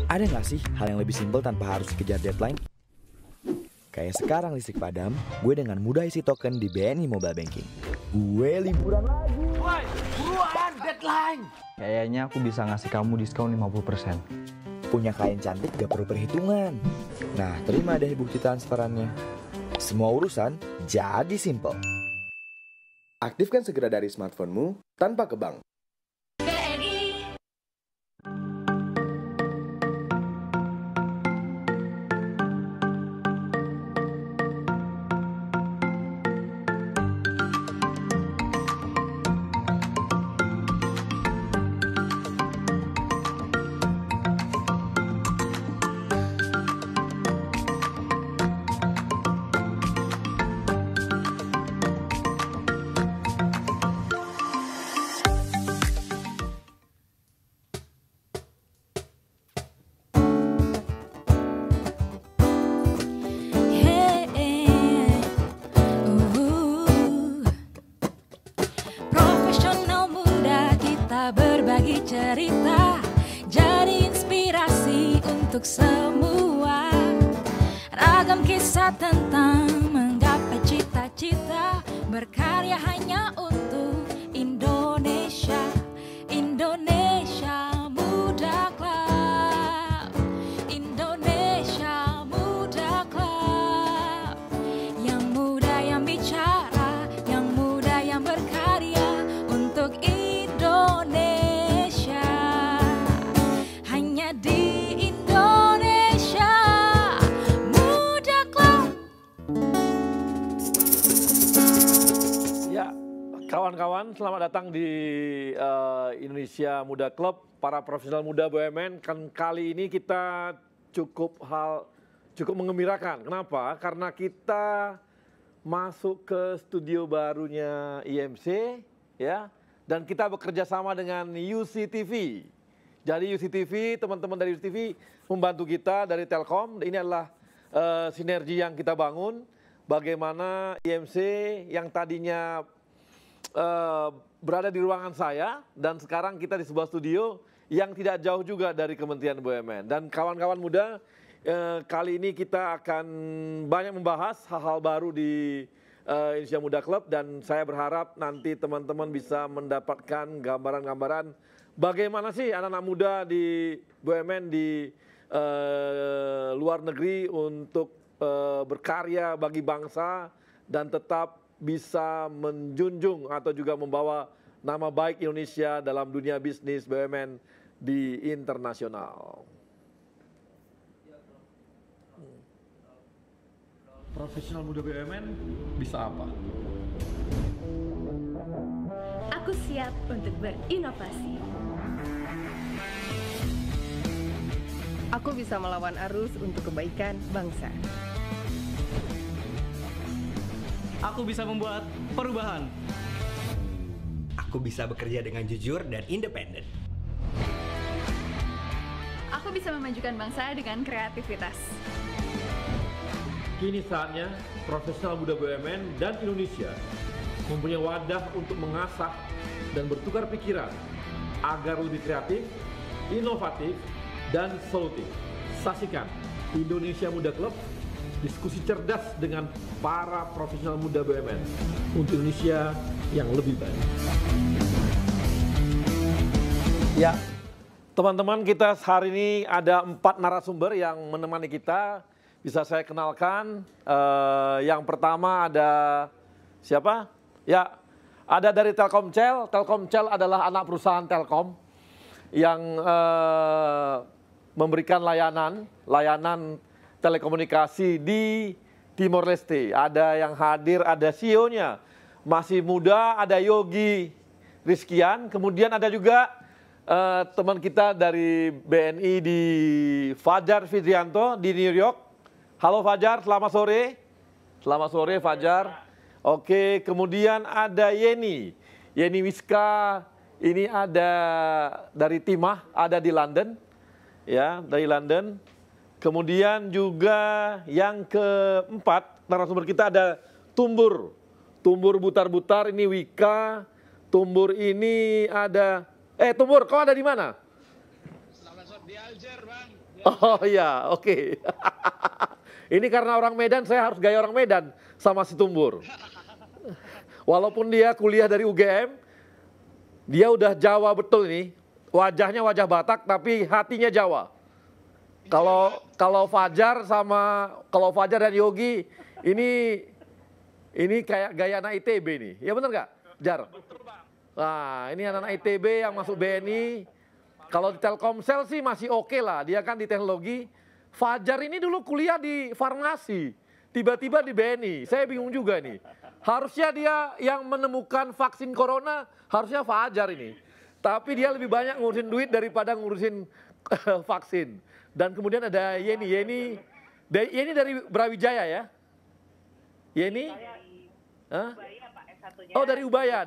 Ada nggak sih hal yang lebih simpel tanpa harus dikejar deadline? Kayak sekarang listrik padam, gue dengan mudah isi token di BNI Mobile Banking. Gue liburan lagi. Woi, buruan, deadline. Kayaknya aku bisa ngasih kamu diskon 50%. Punya klien cantik gak perlu perhitungan. Nah, terima deh bukti transferannya. Semua urusan jadi simple. Aktifkan segera dari smartphone-mu tanpa ke bank. Berbagi cerita, jadi inspirasi untuk semua. Ragam kisah tentang menggapai cita-cita, berkarya hanya untuk Indonesia. Indonesia Muda Club, Indonesia Muda Club. Yang muda yang bicara, yang muda yang berkarya untuk Indonesia, hanya di Indonesia Muda Club. Ya, kawan-kawan, selamat datang di Indonesia Muda Club, para profesional muda BUMN. Kan kali ini kita cukup mengembirakan. Kenapa? Karena kita masuk ke studio barunya IMC, ya. Dan kita bekerja sama dengan UCTV. Jadi UCTV, teman-teman dari UCTV membantu kita dari Telkom. Ini adalah sinergi yang kita bangun. Bagaimana IMC yang tadinya berada di ruangan saya, dan sekarang kita di sebuah studio yang tidak jauh juga dari Kementerian BUMN. Dan kawan-kawan muda, kali ini kita akan banyak membahas hal-hal baru di Indonesia Muda Club, dan saya berharap nanti teman-teman bisa mendapatkan gambaran-gambaran bagaimana sih anak-anak muda di BUMN di luar negeri untuk berkarya bagi bangsa dan tetap bisa menjunjung atau juga membawa nama baik Indonesia dalam dunia bisnis BUMN di internasional. Profesional muda BUMN bisa apa? Aku siap untuk berinovasi. Aku bisa melawan arus untuk kebaikan bangsa. Aku bisa membuat perubahan. Aku bisa bekerja dengan jujur dan independen. Aku bisa memajukan bangsa dengan kreativitas. Kini saatnya profesional muda BUMN dan Indonesia mempunyai wadah untuk mengasah dan bertukar pikiran agar lebih kreatif, inovatif, dan solutif. Saksikan Indonesia Muda Club, diskusi cerdas dengan para profesional muda BUMN untuk Indonesia yang lebih baik. Ya, teman-teman, kita hari ini ada 4 narasumber yang menemani kita. Bisa saya kenalkan, yang pertama ada siapa? Ya, ada dari Telkomcel. Telkomcel adalah anak perusahaan Telkom yang memberikan layanan telekomunikasi di Timor Leste. Ada yang hadir, ada CEO-nya, masih muda, ada Yogi Rizkian. Kemudian ada juga teman kita dari BNI di Fajar Fidrianto di New York. Halo Fajar, selamat sore. Selamat sore Fajar. Oke, kemudian ada Yeni Wiska, ini ada dari Timah, ada di London. Ya, dari London. Kemudian juga yang keempat, narasumber kita ada Tumbur Butar-Butar, ini Wika. Tumbur ini ada, Tumbur, kau ada di mana? Di Alger, Bang. Oh iya, oke. Ini karena orang Medan, saya harus gaya orang Medan sama si Tumbur. Walaupun dia kuliah dari UGM, dia udah Jawa betul ini. Wajahnya wajah Batak, tapi hatinya Jawa. Kalau Fajar dan Yogi, ini kayak gaya anak ITB nih. Ya bener nggak, Jar? Nah, ini anak-anak ITB yang masuk BNI. Kalau di Telkomsel sih masih oke lah, dia kan di teknologi. Fajar ini dulu kuliah di farmasi, tiba-tiba di BNI. Saya bingung juga nih. Harusnya dia yang menemukan vaksin corona, harusnya Fajar ini. Tapi dia lebih banyak ngurusin duit daripada ngurusin vaksin. Dan kemudian ada Yeni. Yeni dari Brawijaya ya? Yeni? Hah? Oh dari Ubaya.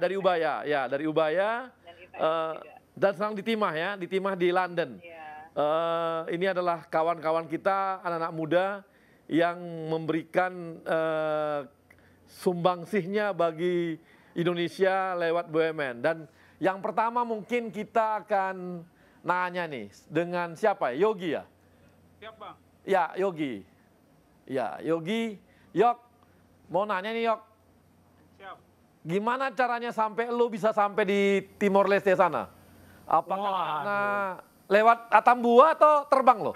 Ya dari Ubaya. Dan sekarang di Timah ya, di Timah di London. Ini adalah kawan-kawan kita, anak-anak muda yang memberikan sumbangsihnya bagi Indonesia lewat BUMN. Dan yang pertama mungkin kita akan nanya nih dengan siapa ya? Yogi ya? Siap, Bang. Ya, Yogi. Ya, Yogi. Yok, mau nanya nih Yok. Siap. Gimana caranya sampai lu bisa sampai di Timor Leste sana? Apakah karena lewat Atambua atau terbang lo?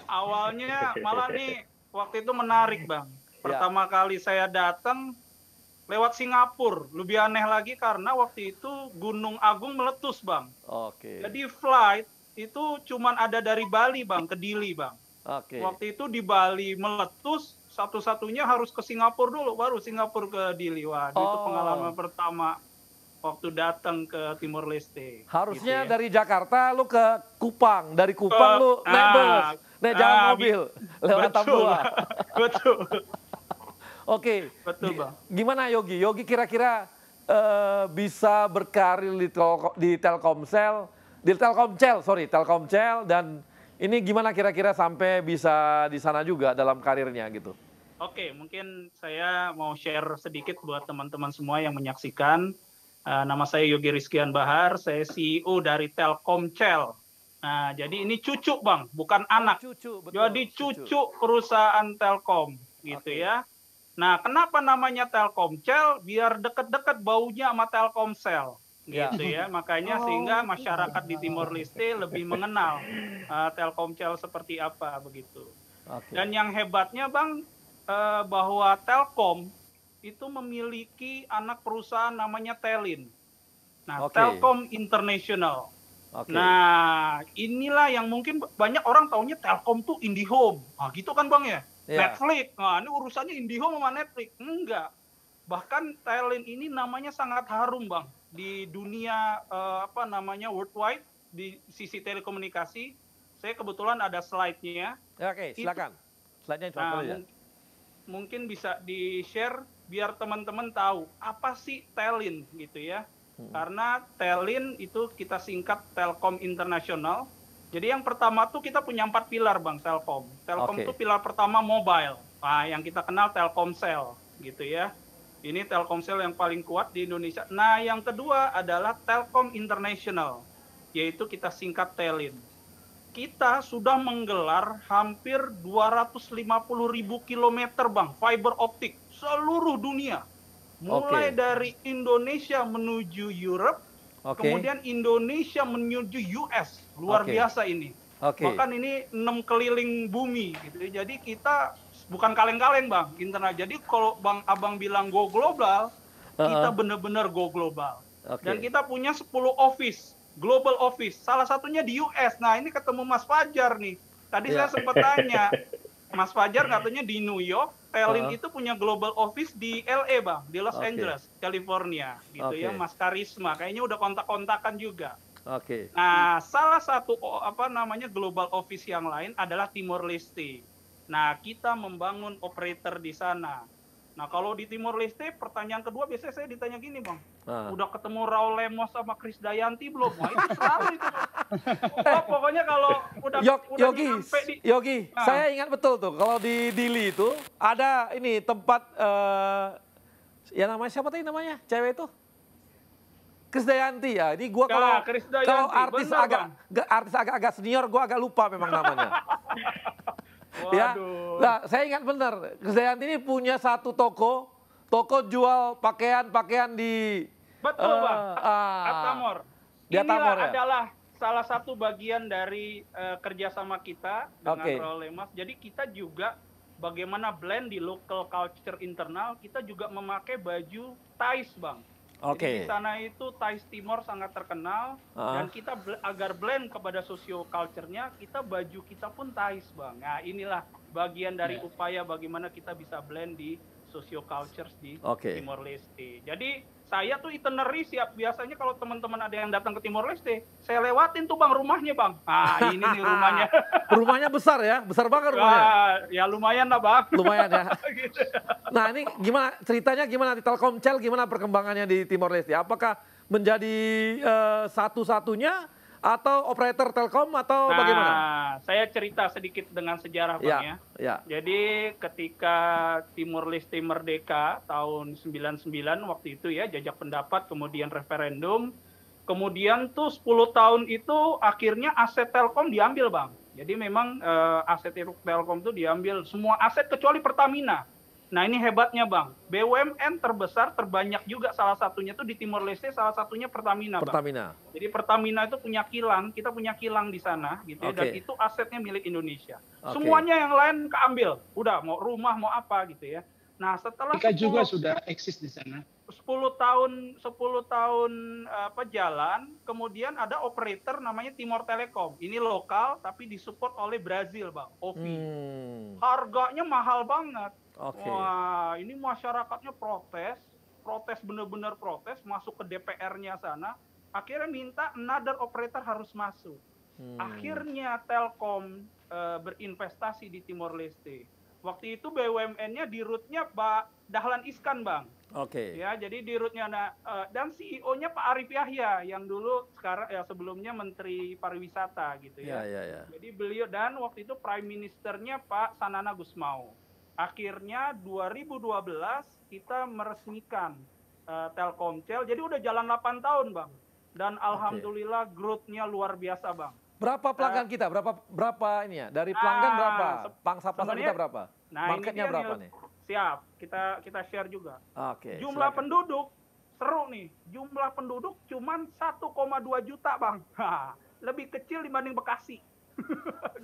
Awalnya malah nih waktu itu menarik, Bang. Pertama kali saya datang lewat Singapura. Lebih aneh lagi karena waktu itu Gunung Agung meletus, Bang. Oke. Jadi flight itu cuman ada dari Bali, Bang, ke Dili, Bang. Oke. Waktu itu di Bali meletus, satu-satunya harus ke Singapura dulu, baru Singapura ke Dili. Waduh, itu pengalaman pertama waktu datang ke Timor Leste. Harusnya gitu ya. dari Jakarta lu ke Kupang, dari Kupang lu naik bus, naik jalan mobil, lewat Atambua. Betul. Oke. Betul, Bang. Gimana Yogi? Yogi kira-kira bisa berkarir di Telkomsel, Telkomsel, dan ini gimana kira-kira sampai bisa di sana juga dalam karirnya gitu? Oke, mungkin saya mau share sedikit buat teman-teman semua yang menyaksikan. Nama saya Yogi Rizkian Bahar, saya CEO dari Telkomsel. Nah, jadi ini cucu, Bang, bukan anak. Cucu, betul. Jadi cucu perusahaan Telkom, gitu ya. Nah, kenapa namanya Telkomsel? Biar deket-deket baunya sama Telkomsel, gitu ya. Makanya sehingga masyarakat di Timor Leste lebih mengenal Telkomsel seperti apa, begitu. Dan yang hebatnya, Bang, bahwa Telkom itu memiliki anak perusahaan namanya Telin. Nah, Telkom International. Nah, inilah yang mungkin banyak orang taunya Telkom tuh IndiHome. Nah, gitu kan, Bang ya? Netflix. Nah, ini urusannya IndiHome sama Netflix. Enggak. Bahkan Telin ini namanya sangat harum, Bang. Di dunia worldwide di sisi telekomunikasi. Saya kebetulan ada slide-nya. Oke, silakan. Slide-nya itu aja. Mungkin bisa di-share biar teman-teman tahu apa sih Telin gitu ya. Karena Telin itu kita singkat Telkom International. Jadi yang pertama tuh kita punya 4 pilar, Bang, Telkom. Telkom itu pilar pertama mobile. Nah, yang kita kenal Telkomsel gitu ya. Ini Telkomsel yang paling kuat di Indonesia. Nah, yang kedua adalah Telkom International, yaitu kita singkat Telin. Kita sudah menggelar hampir 250.000 kilometer, Bang, fiber optik seluruh dunia. Mulai dari Indonesia menuju Europe, kemudian Indonesia menuju US. Luar biasa ini. Bahkan ini 6 keliling bumi gitu. Jadi kita bukan kaleng-kaleng, Bang, internet. Jadi kalau Bang Abang bilang go global, kita benar-benar go global. Dan kita punya 10 office. Global Office, salah satunya di US. Nah, ini ketemu Mas Fajar nih. Tadi saya sempat tanya, Mas Fajar katanya di New York, Telin itu punya Global Office di LA, Bang, di Los Angeles, California, gitu ya. Mas Karisma, kayaknya udah kontak-kontakan juga. Nah, salah satu Global Office yang lain adalah Timor Leste. Nah, kita membangun operator di sana. Nah, kalau di Timor Leste, pertanyaan kedua biasanya saya ditanya gini, Bang. Udah ketemu Raul Lemos sama Chris Dayanti belum? Wah, itu selalu itu. Pokoknya kalau udah Yogi, saya ingat betul tuh, kalau di Dili itu ada ini tempat, ya namanya siapa tadi namanya, cewek itu? Krisdayanti ya. Ini gua kalau Krisdayanti, kalau artis bener, agak senior gua agak lupa memang namanya. Ya. Waduh. Nah, saya ingat benar. Krisdayanti ini punya satu toko jual pakaian di Betul, Bang. Atamor. Di Atamor, Inilah ya? adalah salah satu bagian dari kerjasama kita dengan Oke. Royal Lemas. Jadi kita juga bagaimana blend di local culture internal, kita juga memakai baju Thais, Bang. Oke. Jadi di sana itu Thais Timor sangat terkenal, dan kita agar blend kepada socio culture-nya, baju kita pun Thais, Bang. Nah, inilah bagian dari upaya bagaimana kita bisa blend di socio cultures di Timor Leste. Jadi saya tuh itinerary siap, biasanya kalau teman-teman ada yang datang ke Timor Leste, saya lewatin tuh Bang rumahnya, Bang. Ah, ini nih rumahnya. Rumahnya besar ya? Besar banget rumahnya. Ya lumayan lah, Bang. Lumayan ya. Gitu. Nah, ini gimana ceritanya, gimana di Telkomsel, gimana perkembangannya di Timor Leste? Apakah menjadi satu-satunya atau operator Telkom atau bagaimana? Saya cerita sedikit dengan sejarah, Bang, ya. Jadi ketika Timor Leste merdeka tahun 99 waktu itu ya, jajak pendapat, kemudian referendum, kemudian tuh 10 tahun itu akhirnya aset Telkom diambil, Bang. Jadi memang aset Telkom itu diambil, semua aset kecuali Pertamina. Nah, ini hebatnya, Bang. BUMN terbesar, terbanyak juga salah satunya tuh di Timor Leste, salah satunya Pertamina, Bang. Pertamina. Jadi Pertamina itu punya kilang, kita punya kilang di sana, gitu ya, dan itu asetnya milik Indonesia. Semuanya yang lain keambil, udah mau rumah mau apa gitu ya. Nah, setelah kita juga sudah eksis di sana. 10 tahun jalan, kemudian ada operator namanya Timor Telecom. Ini lokal tapi disupport oleh Brazil, Bang. OVI. Harganya mahal banget. Wah, ini masyarakatnya protes bener-bener protes, masuk ke DPR-nya sana. Akhirnya minta another operator harus masuk. Akhirnya Telkom berinvestasi di Timor Leste. Waktu itu BUMN-nya di root-nya Pak Dahlan Iskan, Bang. Ya, jadi di root-nya dan CEO-nya Pak Arif Yahya yang dulu sekarang ya sebelumnya Menteri Pariwisata gitu ya. Jadi beliau, dan waktu itu Prime Minister-nya Pak Sanana Gusmao. Akhirnya 2012 kita meresmikan Telkomsel. Jadi udah jalan 8 tahun, Bang. Dan alhamdulillah growth-nya luar biasa, Bang. Berapa pelanggan kita? Berapa ini ya? Dari pelanggan berapa? Pangsa pasar kita berapa? Nah, marketnya berapa nih? Siap, kita share juga. silakan. Jumlah penduduk seru nih. Jumlah penduduk cuman 1,2 juta, Bang. Lebih kecil dibanding Bekasi.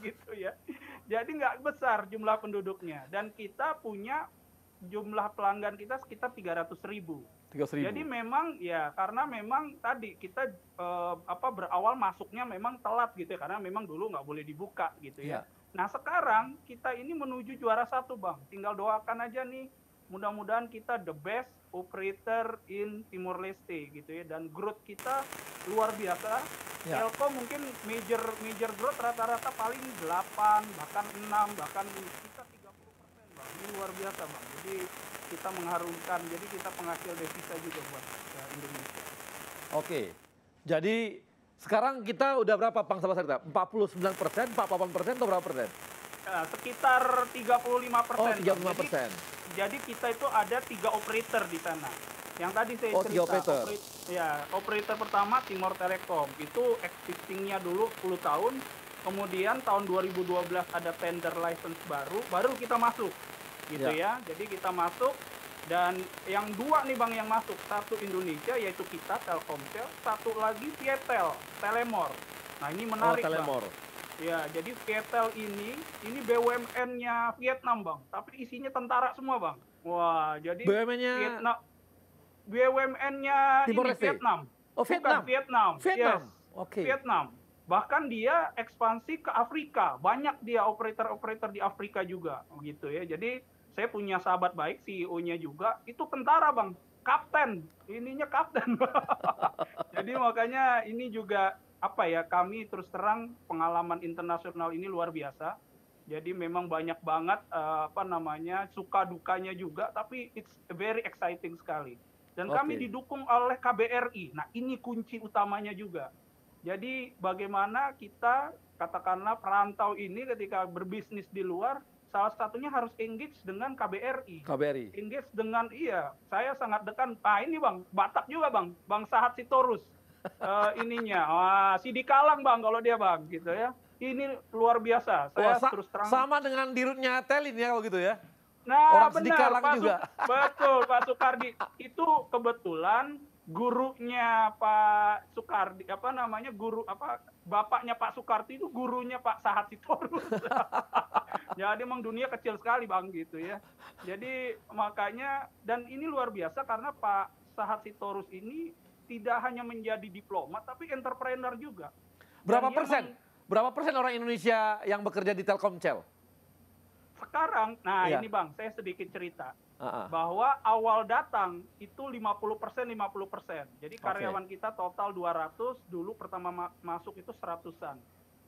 Gitu ya. Jadi nggak besar jumlah penduduknya. Dan kita punya jumlah pelanggan kita sekitar 300.000. Jadi memang ya, karena memang tadi kita berawal masuknya memang telat gitu ya, karena memang dulu nggak boleh dibuka gitu ya. Nah sekarang kita ini menuju juara 1, Bang. Tinggal doakan aja nih, mudah-mudahan kita the best operator in Timor Leste gitu ya, dan growth kita luar biasa. Telkom mungkin major growth rata-rata paling 8 bahkan 6 bahkan kita 30%, Bang. Ini luar biasa, Bang. Jadi kita mengharumkan, jadi kita penghasil devisa juga buat Indonesia. Jadi sekarang kita udah berapa pangsa pasar kita? 49%, 48% atau berapa persen? Sekitar 35%. 35%. Jadi kita itu ada 3 operator di sana. Yang tadi saya cerita. Operator pertama Timor Telecom. Itu existingnya dulu 10 tahun. Kemudian tahun 2012 ada tender license baru kita masuk. Gitu ya. Jadi kita masuk, dan yang 2 nih, Bang, yang masuk. Satu Indonesia yaitu kita Telkomsel, satu lagi Vietel, Telemor. Nah, ini menarik, Bang. Ya, jadi Vietel ini BUMN-nya Vietnam, Bang, tapi isinya tentara semua, Bang. Wah, jadi BUMN-nya ini Vietnam. Vietnam. Vietnam. Yes. Vietnam. Bahkan dia ekspansi ke Afrika. Banyak dia operator-operator di Afrika juga, gitu ya. Jadi saya punya sahabat baik, CEO-nya juga, itu tentara, Bang. Kapten. Ininya kapten. Jadi makanya ini juga kami terus terang pengalaman internasional ini luar biasa. Jadi memang banyak banget suka dukanya juga, tapi it's very exciting sekali. Dan kami didukung oleh KBRI. Nah, ini kunci utamanya juga. Jadi bagaimana kita, katakanlah perantau ini ketika berbisnis di luar, salah satunya harus engage dengan KBRI. KBRI. Engage dengan, saya sangat dekat. Ini Bang, Batak juga Bang Sahat Sitorus. Ininya, Sidi Kalang Bang kalau dia Bang, gitu ya. Ini luar biasa. Saya terus terang. Sama dengan dirutnya Telin ya kalau gitu ya. Nah, orang benar, Sidi Kalang juga. Betul, Pak Soekardi. Itu kebetulan gurunya Pak Soekardi, bapaknya Pak Soekardi itu gurunya Pak Sahat Sitorus. Jadi emang dunia kecil sekali Bang gitu ya. Jadi makanya, dan ini luar biasa karena Pak Sahat Sitorus ini tidak hanya menjadi diplomat tapi entrepreneur juga. Berapa persen? Berapa persen orang Indonesia yang bekerja di Telkomsel? Sekarang, ini Bang, saya sedikit cerita. Bahwa awal datang itu 50%. Jadi karyawan kita total 200, dulu pertama masuk itu 100-an.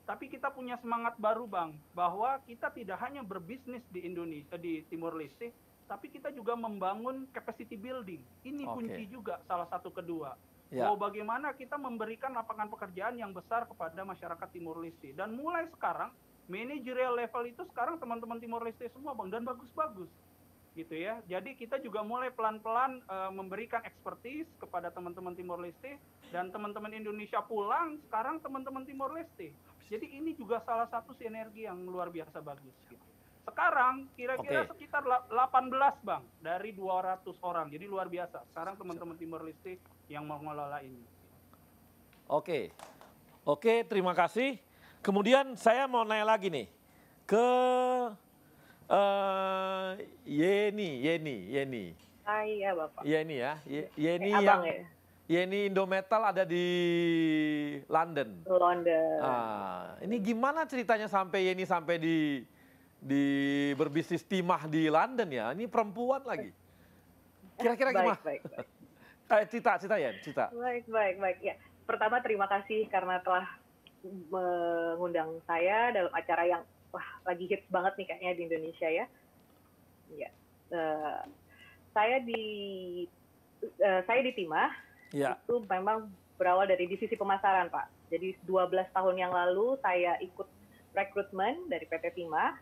Tapi kita punya semangat baru Bang, bahwa kita tidak hanya berbisnis di Indonesia, di Timor Leste, tapi kita juga membangun capacity building. Ini kunci juga salah satu kedua. Bahwa bagaimana kita memberikan lapangan pekerjaan yang besar kepada masyarakat Timor Leste. Dan mulai sekarang, managerial level itu sekarang teman-teman Timor Leste semua Bang, dan bagus-bagus. Gitu ya. Jadi kita juga mulai pelan-pelan memberikan expertise kepada teman-teman Timor Leste, dan teman-teman Indonesia pulang, sekarang teman-teman Timor Leste. Jadi ini juga salah satu sinergi yang luar biasa bagus. Gitu. Sekarang kira-kira sekitar 18 Bang, dari 200 orang. Jadi luar biasa. Sekarang teman-teman Timor Leste yang mengelola ini. Oke, terima kasih. Kemudian saya mau nanya lagi nih ke Yeni. Iya Bapak. Yeni ya. Yeni Abang, yang Yeni Indometal ada di London. Ini gimana ceritanya sampai Yeni sampai di berbisnis timah di London ya? Ini perempuan lagi. Kira-kira gimana? Baik. Cita ya, Cita. Baik. Ya, pertama terima kasih karena telah mengundang saya dalam acara yang lagi hits banget nih kayaknya di Indonesia ya. Saya di Timah itu memang berawal dari divisi pemasaran Pak. Jadi 12 tahun yang lalu saya ikut rekrutmen dari PT Timah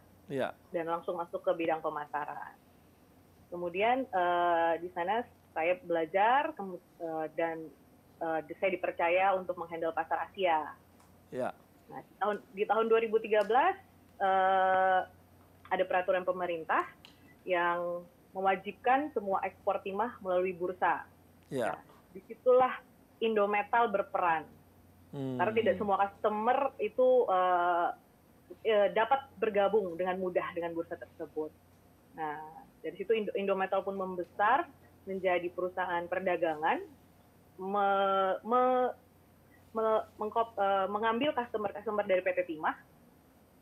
dan langsung masuk ke bidang pemasaran. Kemudian di sana saya belajar dan saya dipercaya untuk menghandle pasar Asia. Nah, di tahun 2013 ada peraturan pemerintah yang mewajibkan semua ekspor timah melalui bursa. Disitulah Indometal berperan. Karena tidak semua customer itu dapat bergabung dengan mudah dengan bursa tersebut. Nah, dari situ Indometal pun membesar menjadi perusahaan perdagangan, mengambil customer dari PT Timah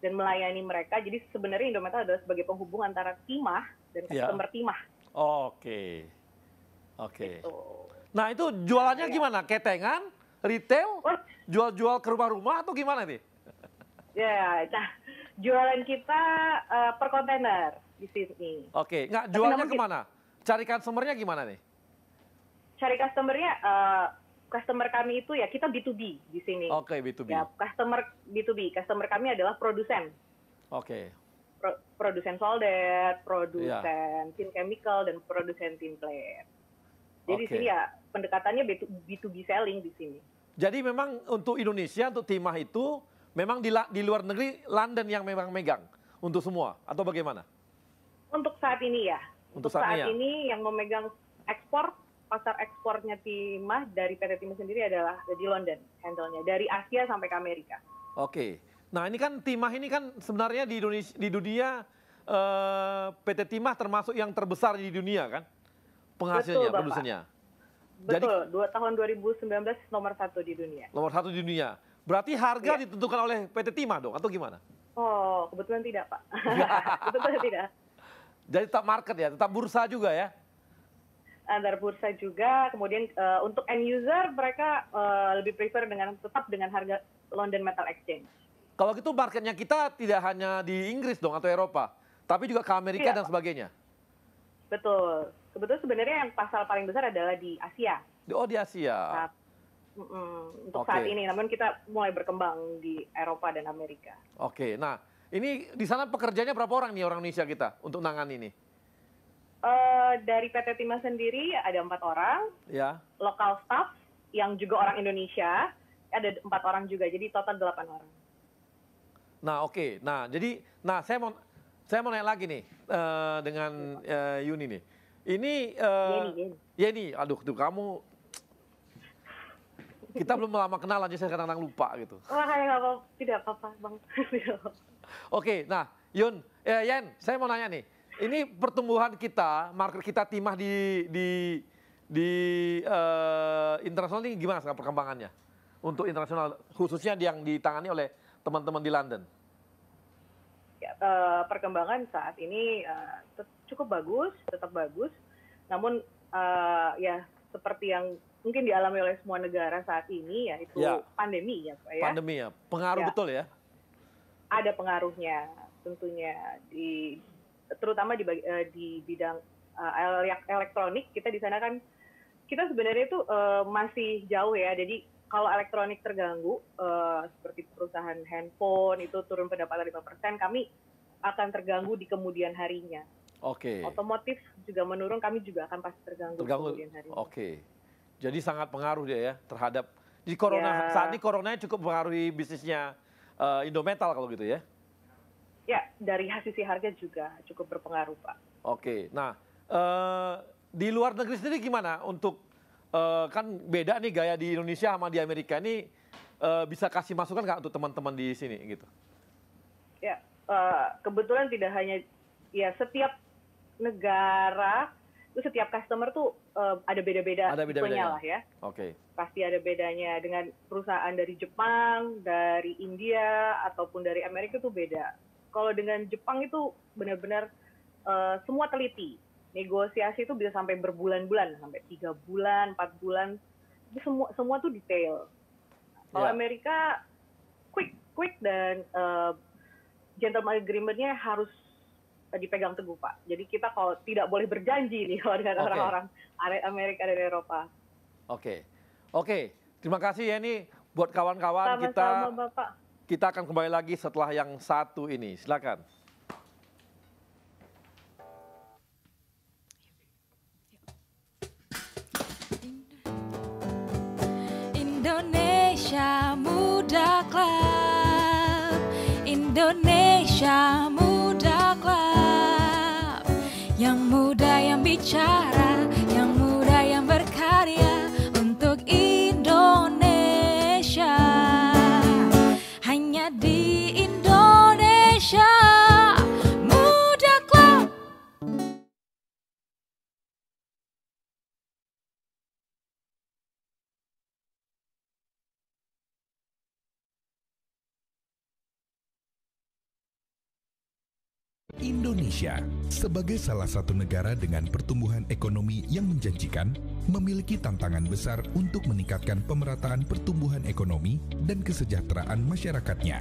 dan melayani mereka. Jadi sebenarnya Indometal adalah sebagai penghubung antara Timah dan customer Timah. Oke. Gitu. Nah itu jualannya gimana? Ketengan, retail, jual-jual ke rumah-rumah atau gimana nih? Nah jualan kita per kontainer di sini. Nggak jualnya kemana? Cari customer-nya gimana nih? Cari customer-nya, customer kami itu ya kita B2B di sini. B2B. Ya, customer B2B. Customer kami adalah produsen. Produsen solder, produsen tin chemical, dan produsen tin plate. Jadi di sini ya pendekatannya B2B selling di sini. Jadi memang untuk Indonesia, untuk timah itu memang di luar negeri London yang memang megang untuk semua atau bagaimana? Untuk saat ini ya. Untuk saat ini yang memegang pasar ekspornya timah dari PT Timah sendiri adalah di London, handle-nya dari Asia sampai ke Amerika. Nah ini kan timah ini kan sebenarnya di Indonesia, di dunia PT Timah termasuk yang terbesar di dunia kan penghasilnya, produsennya. Betul, tahun 2019 nomor 1 di dunia. Nomor 1 di dunia. Berarti harga ditentukan oleh PT Timah dong atau gimana? Kebetulan tidak Pak. Kebetulan tidak. Jadi tetap market ya, tetap bursa juga ya? Antar bursa juga, kemudian untuk end user mereka lebih prefer tetap dengan harga London Metal Exchange. Kalau gitu marketnya kita tidak hanya di Inggris dong atau Eropa, tapi juga ke Amerika dan sebagainya? Betul. Kebetulan sebenarnya yang pasar paling besar adalah di Asia. Di Asia. Untuk saat ini, namun kita mulai berkembang di Eropa dan Amerika. Nah Ini di sana pekerjanya berapa orang nih orang Indonesia kita untuk nangan ini? Dari PT Timah sendiri ada 4 orang. Ya. Lokal staff yang juga orang Indonesia ada 4 orang juga. Jadi total 8 orang. Nah, oke. Nah, jadi saya mau nanya lagi nih dengan Yuni nih. Ini Yeni, aduh tuh kamu kita belum lama kenal aja saya kadang-kadang lupa gitu. Wah, tidak apa-apa, Bang. Oke, nah Yen, saya mau nanya nih. Ini pertumbuhan kita, market kita Timah di internasional ini gimana sekarang perkembangannya? Untuk internasional, khususnya yang ditangani oleh teman-teman di London. Ya, perkembangan saat ini cukup bagus, tetap bagus. Namun ya seperti yang mungkin dialami oleh semua negara saat ini, yaitu pandemi ya Pak ya. Pandemi ya, pengaruh betul ya? Ada pengaruhnya tentunya, terutama di bidang elektronik. Kita di sana kan, kita sebenarnya itu masih jauh ya, jadi kalau elektronik terganggu, seperti perusahaan handphone itu turun pendapatan 5%, kami akan terganggu di kemudian harinya. Oke. Otomotif juga menurun, kami juga akan pasti terganggu di kemudian harinya. Oke. Jadi sangat pengaruh dia ya terhadap, jadi corona, saat ini coronanya cukup mempengaruhi bisnisnya Indometal kalau gitu ya? Ya, dari sisi harga juga cukup berpengaruh Pak. Oke, nah di luar negeri sendiri gimana untuk, kan beda nih gaya di Indonesia sama di Amerika ini, bisa kasih masukan nggak untuk teman-teman di sini gitu? Ya, kebetulan tidak hanya, ya setiap negara, itu setiap customer tuh ada beda-beda tipenya lah ya. Oke. Pasti ada bedanya dengan perusahaan dari Jepang, dari India, ataupun dari Amerika itu beda. Kalau dengan Jepang itu benar-benar semua teliti. Negosiasi itu bisa sampai berbulan-bulan, sampai 3 bulan, 4 bulan. Itu semua tuh detail. Kalau Amerika quick dan gentleman agreement-nya harus dipegang teguh Pak. Jadi kita kalau tidak boleh berjanji nih kalau dengan orang-orang Amerika dan Eropa. Oke. Terima kasih ya nih buat kawan-kawan kita. Sama-sama Bapak. Kita akan kembali lagi setelah yang satu ini. Silakan. Indonesia Muda Club, Indonesia Muda Club, yang muda yang bicara, yang muda yang berkarya untuk Indonesia, hanya di Indonesia Muda Club. Indonesia, sebagai salah satu negara dengan pertumbuhan ekonomi yang menjanjikan, memiliki tantangan besar untuk meningkatkan pemerataan pertumbuhan ekonomi dan kesejahteraan masyarakatnya.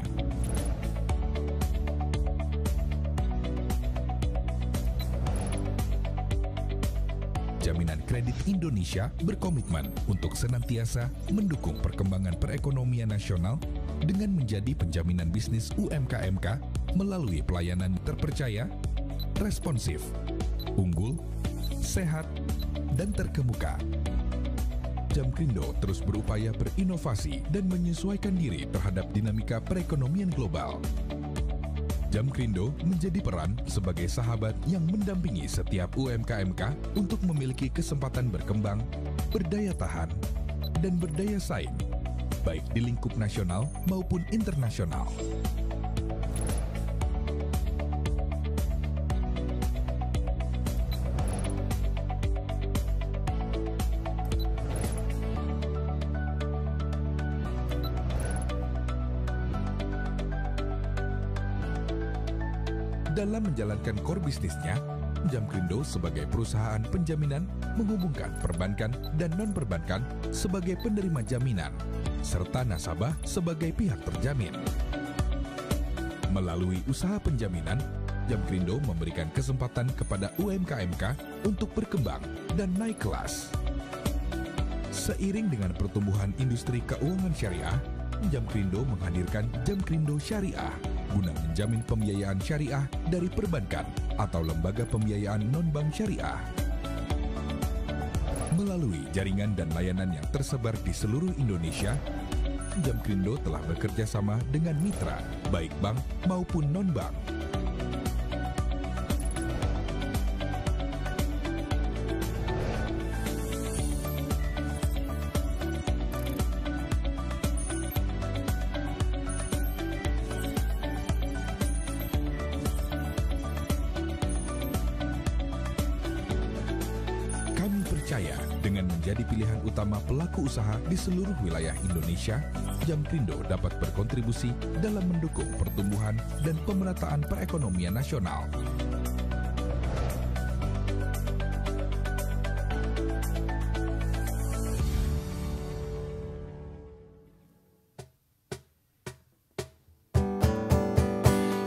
Jaminan Kredit Indonesia berkomitmen untuk senantiasa mendukung perkembangan perekonomian nasional dengan menjadi penjaminan bisnis UMKM melalui pelayanan terpercaya, responsif, unggul, sehat, dan terkemuka. Jamkrindo terus berupaya berinovasi dan menyesuaikan diri terhadap dinamika perekonomian global. Jamkrindo menjadi peran sebagai sahabat yang mendampingi setiap UMKM untuk memiliki kesempatan berkembang, berdaya tahan, dan berdaya saing, baik di lingkup nasional maupun internasional. Dalam menjalankan core bisnisnya, Jamkrindo sebagai perusahaan penjaminan menghubungkan perbankan dan non-perbankan sebagai penerima jaminan, serta nasabah sebagai pihak terjamin. Melalui usaha penjaminan, Jamkrindo memberikan kesempatan kepada UMKM untuk berkembang dan naik kelas. Seiring dengan pertumbuhan industri keuangan syariah, Jamkrindo menghadirkan Jamkrindo Syariah guna menjamin pembiayaan syariah dari perbankan atau lembaga pembiayaan non-bank syariah. Melalui jaringan dan layanan yang tersebar di seluruh Indonesia, Jamkrindo telah bekerja sama dengan mitra, baik bank maupun non-bank. Percaya dengan menjadi pilihan utama pelaku usaha di seluruh wilayah Indonesia, Jamkrindo dapat berkontribusi dalam mendukung pertumbuhan dan pemerataan perekonomian nasional.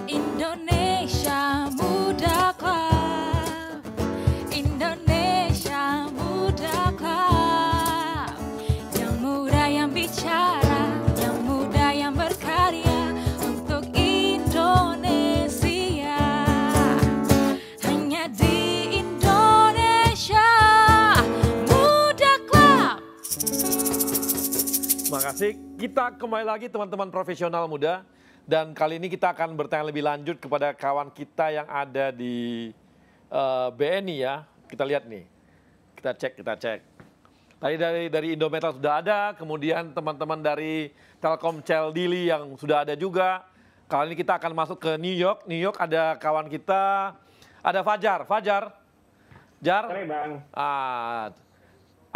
Indonesia Muda Club, Indonesia Muda Club, yang muda yang bicara, yang muda yang berkarya untuk Indonesia. Hanya di Indonesia Muda Club. Terima kasih. Kita kembali lagi teman-teman profesional muda. Dan kali ini kita akan bertanya lebih lanjut kepada kawan kita yang ada di BNI ya. Kita lihat nih, kita cek. Tadi dari Indometal sudah ada, kemudian teman-teman dari Telkom Celdili yang sudah ada juga. Kali ini kita akan masuk ke New York. New York ada kawan kita, ada Fajar. Jar? Hai Bang.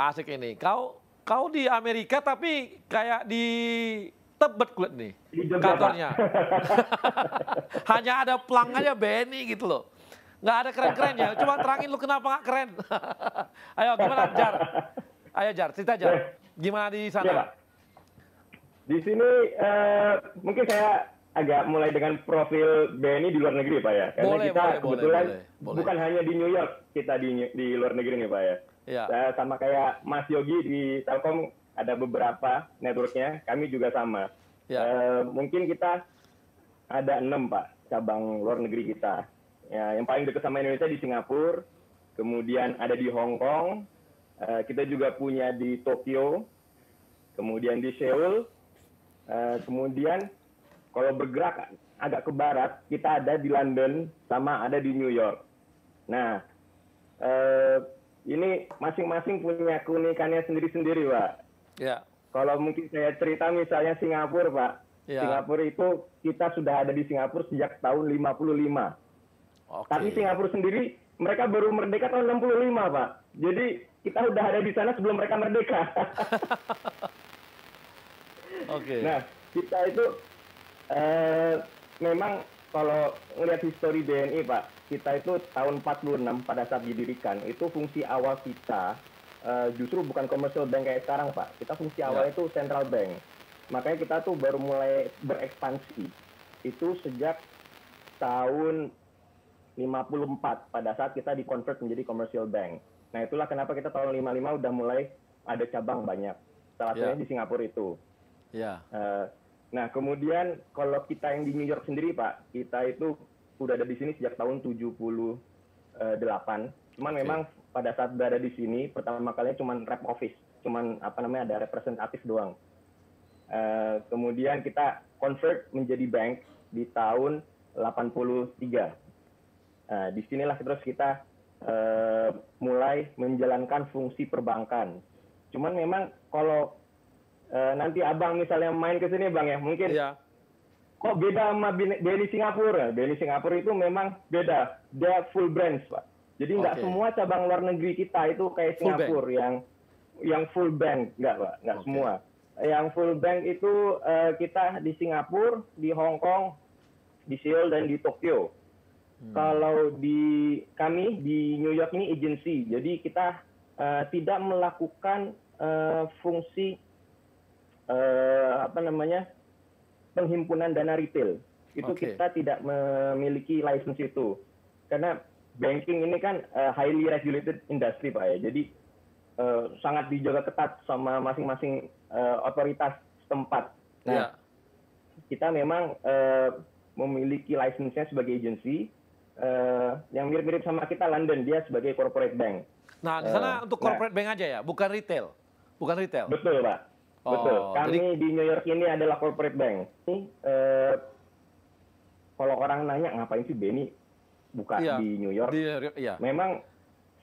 Asik ini. Kau di Amerika tapi kayak di Tebet kulit nih kantornya. Hanya ada pelanggannya BNI gitu loh. Nggak ada keren-kerennya. Coba terangin lu kenapa nggak keren. Ayo gimana Jar? Ayo Jar, cerita Jar. Gimana di sana? Ya, Pak. Di sini mungkin saya agak mulai dengan profil BNI di luar negeri Pak ya. Karena kita kebetulan bukan hanya di New York, kita di luar negeri nih Pak ya. Saya sama kayak Mas Yogi di Telkom, ada beberapa networknya, kami juga sama. Mungkin kita ada 6 Pak cabang luar negeri kita. Ya, yang paling dekat sama Indonesia di Singapura, kemudian ada di Hong Kong, kita juga punya di Tokyo, kemudian di Seoul, kemudian kalau bergerak agak ke barat, kita ada di London sama ada di New York. Nah, ini masing-masing punya keunikannya sendiri-sendiri Pak. Ya. Kalau mungkin saya cerita misalnya Singapura, Pak. Ya. Singapura itu kita sudah ada di Singapura sejak tahun 55. Tapi Singapura sendiri mereka baru merdeka tahun 65, Pak. Jadi kita sudah ada di sana sebelum mereka merdeka. Nah, kita itu memang kalau melihat histori BNI, Pak, kita itu tahun 46 pada saat didirikan, itu fungsi awal kita justru bukan commercial bank kayak sekarang Pak. Kita fungsi awalnya itu central bank. Makanya kita tuh baru mulai berekspansi. Itu sejak tahun 54 pada saat kita di-convert menjadi commercial bank. Nah itulah kenapa kita tahun 55 udah mulai ada cabang banyak. Salah satunya di Singapura itu. Nah kemudian kalau kita yang di New York sendiri Pak, kita itu udah ada di sini sejak tahun 78. Cuman memang pada saat berada di sini pertama kalinya cuman rep office, cuman ada representatif doang. Kemudian kita convert menjadi bank di tahun 83. Disinilah terus kita mulai menjalankan fungsi perbankan. Cuman memang kalau nanti abang misalnya main ke sini bang ya, mungkin kok beda sama BNI Singapura. BNI Singapura itu memang beda, dia full branch Pak. Jadi nggak semua cabang luar negeri kita itu kayak Singapura yang full bank, nggak Pak, nggak semua. Yang full bank itu kita di Singapura, di Hong Kong, di Seoul dan di Tokyo. Kalau di kami di New York ini agency, jadi kita tidak melakukan fungsi penghimpunan dana retail. Itu kita tidak memiliki license itu, karena banking ini kan highly regulated industry Pak ya, jadi sangat dijaga ketat sama masing-masing otoritas setempat. Nah, kita memang memiliki license-nya sebagai agency yang mirip-mirip sama kita London, dia sebagai corporate bank. Nah, di sana untuk corporate bank aja ya, bukan retail. Bukan retail. Betul, Pak. Betul. Kami di New York ini adalah corporate bank. Ini kalau orang nanya ngapain sih BNI buka di New York? Memang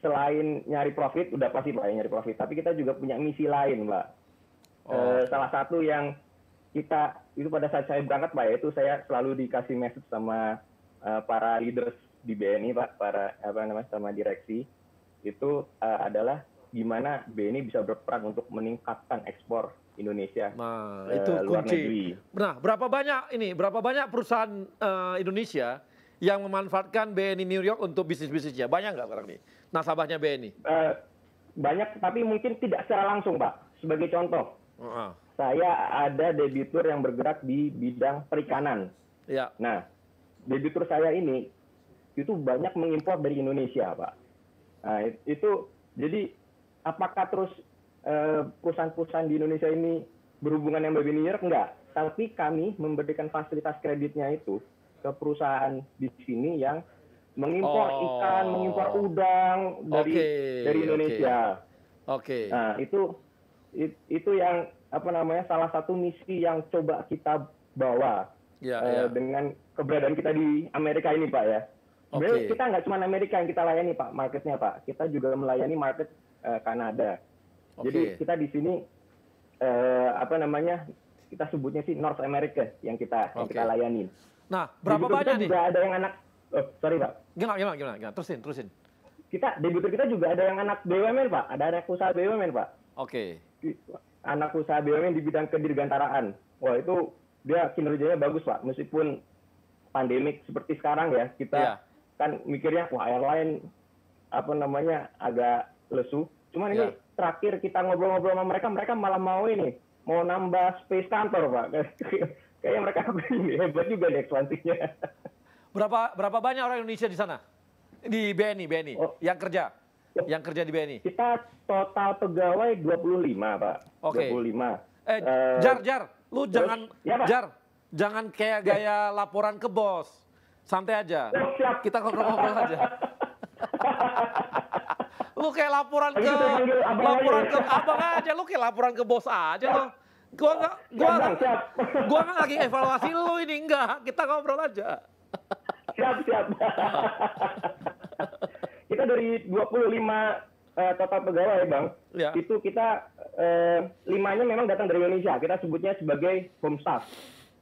selain nyari profit, udah pasti Pak nyari profit. Tapi kita juga punya misi lain, Pak. Salah satu yang kita itu pada saat saya berangkat, Pak, yaitu saya selalu dikasih message sama para leaders di BNI, Pak, sama direksi itu adalah gimana BNI bisa berperan untuk meningkatkan ekspor Indonesia itu luar kunci. negeri. Nah, berapa banyak perusahaan Indonesia yang memanfaatkan BNI New York untuk bisnisnya? Banyak nggak sekarang nih nasabahnya BNI? Banyak, tapi mungkin tidak secara langsung, Pak. Sebagai contoh, saya ada debitur yang bergerak di bidang perikanan. Ya. Nah, debitur saya ini itu banyak mengimpor dari Indonesia, Pak. Nah, itu jadi apakah terus perusahaan-perusahaan di Indonesia ini berhubungan dengan BNI New York? Enggak. Tapi kami memberikan fasilitas kreditnya itu ke perusahaan di sini yang mengimpor ikan, mengimpor udang dari Indonesia. Nah, itu yang salah satu misi yang coba kita bawa dengan keberadaan kita di Amerika ini, Pak, ya. Sebenarnya kita nggak cuma Amerika yang kita layani, Pak, marketnya, Pak. Kita juga melayani market Kanada. Jadi kita di sini kita sebutnya sih North America yang kita layani. Nah, berapa banyak nih? Juga ada yang anak, sorry, Pak. Gimana? Terusin. Debitur kita juga ada yang anak BUMN, Pak. Ada anak usaha BUMN, Pak. Anak usaha BUMN di bidang kedirgantaraan. Wah, itu dia kinerjanya bagus, Pak. Meskipun pandemik seperti sekarang ya, kita kan mikirnya wah airline agak lesu. Cuman ini terakhir kita ngobrol-ngobrol sama mereka malah mau nambah space kantor, Pak. Kayaknya mereka hebat juga nih ekspansinya. Berapa banyak orang Indonesia di sana? Di BNI yang kerja di BNI? Kita total pegawai 25, Pak. 25. Jar, lu jangan kayak gaya laporan ke bos. Santai aja. Kita ngobrol-ngobrol aja. Lu kayak laporan ke abang aja, lu kayak laporan ke bos aja lo. Gua nggak lagi evaluasi lu ini, enggak. Kita ngobrol aja. Siap. Kita dari 25 total pegawai, Bang. Itu kita 5-nya memang datang dari Indonesia. Kita sebutnya sebagai home staff.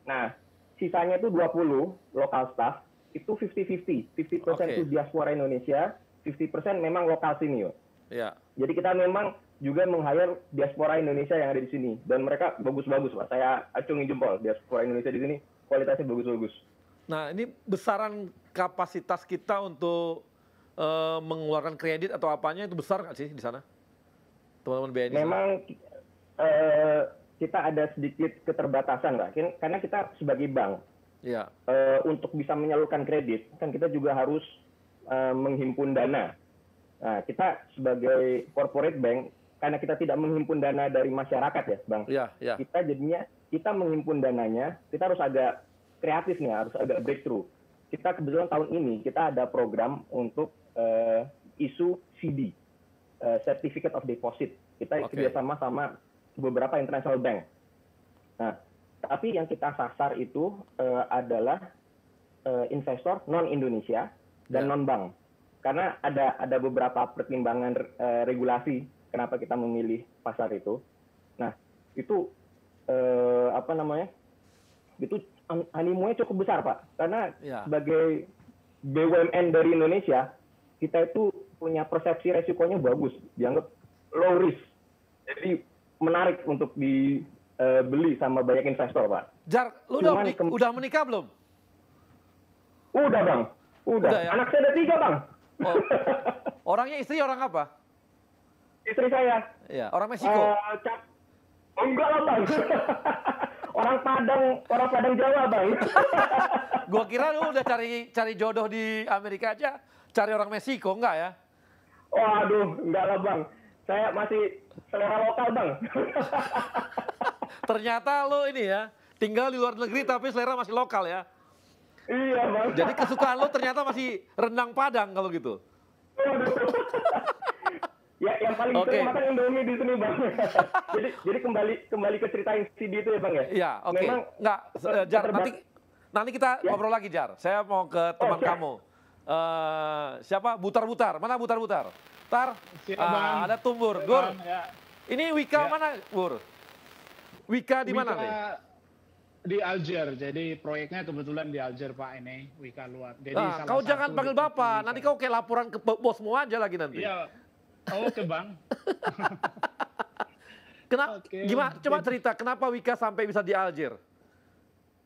Nah, sisanya itu 20 lokal staff. Itu 50-50. 50% itu diaspora Indonesia, 50% memang lokal sini, yo. Jadi kita memang juga meng-hire diaspora Indonesia yang ada di sini, dan mereka bagus-bagus, Pak. Saya acungin jempol, diaspora Indonesia di sini kualitasnya bagus-bagus. Nah, ini besaran kapasitas kita untuk mengeluarkan kredit atau apanya itu besar nggak sih di sana, teman-teman BNI? Memang kita ada sedikit keterbatasan, Pak, karena kita sebagai bank. Untuk bisa menyalurkan kredit, kan kita juga harus menghimpun dana. Nah, kita sebagai corporate bank, karena kita tidak menghimpun dana dari masyarakat ya, Bang. Kita jadinya, kita menghimpun dananya, kita harus agak kreatif nih, harus agak breakthrough. Kita kebetulan tahun ini, kita ada program untuk isu CD, Certificate of Deposit. Kita kerjasama sama beberapa international bank. Nah, tapi yang kita sasar itu adalah investor non-Indonesia dan non-bank. Karena ada beberapa pertimbangan regulasi kenapa kita memilih pasar itu. Nah, itu itu animonya cukup besar, Pak. Karena sebagai BUMN dari Indonesia, kita itu punya persepsi resikonya bagus, dianggap low risk. Jadi menarik untuk dibeli sama banyak investor, Pak. Jar, lu udah menikah belum? Udah, Bang. Udah ya? Anak saya ada 3, Bang. Orangnya istri orang apa? Istri saya. Iya, orang Meksiko. Enggak lah, Bang. orang Padang Jawa, Bang. Gua kira lu udah cari jodoh di Amerika aja, cari orang Meksiko, enggak ya? Waduh, enggak lah, Bang. Saya masih selera lokal, Bang. Ternyata lu ini ya, tinggal di luar negeri tapi selera masih lokal ya. Iya Bang. Jadi kesukaan lo ternyata masih rendang Padang kalau gitu. Ya, yang paling sering makan Indomie di sini Bang. jadi kembali ke cerita CD itu ya Bang ya. Iya, oke. Nggak, Jar, nanti kita ngobrol lagi Jar. Saya mau ke teman kamu. Siapa? Butar-butar. Mana Butar-butar? Tar, ada Tumbur. Gur. Ini Wika mana, Bur? Wika di mana nih? Di Alger. Jadi proyeknya kebetulan di Alger Pak ini, Wika luar. Jadi kau jangan panggil Bapak. Nanti kau kayak laporan ke bosmu aja lagi nanti. Iya. Oke Bang. Gimana? Coba cerita kenapa Wika sampai bisa di Alger?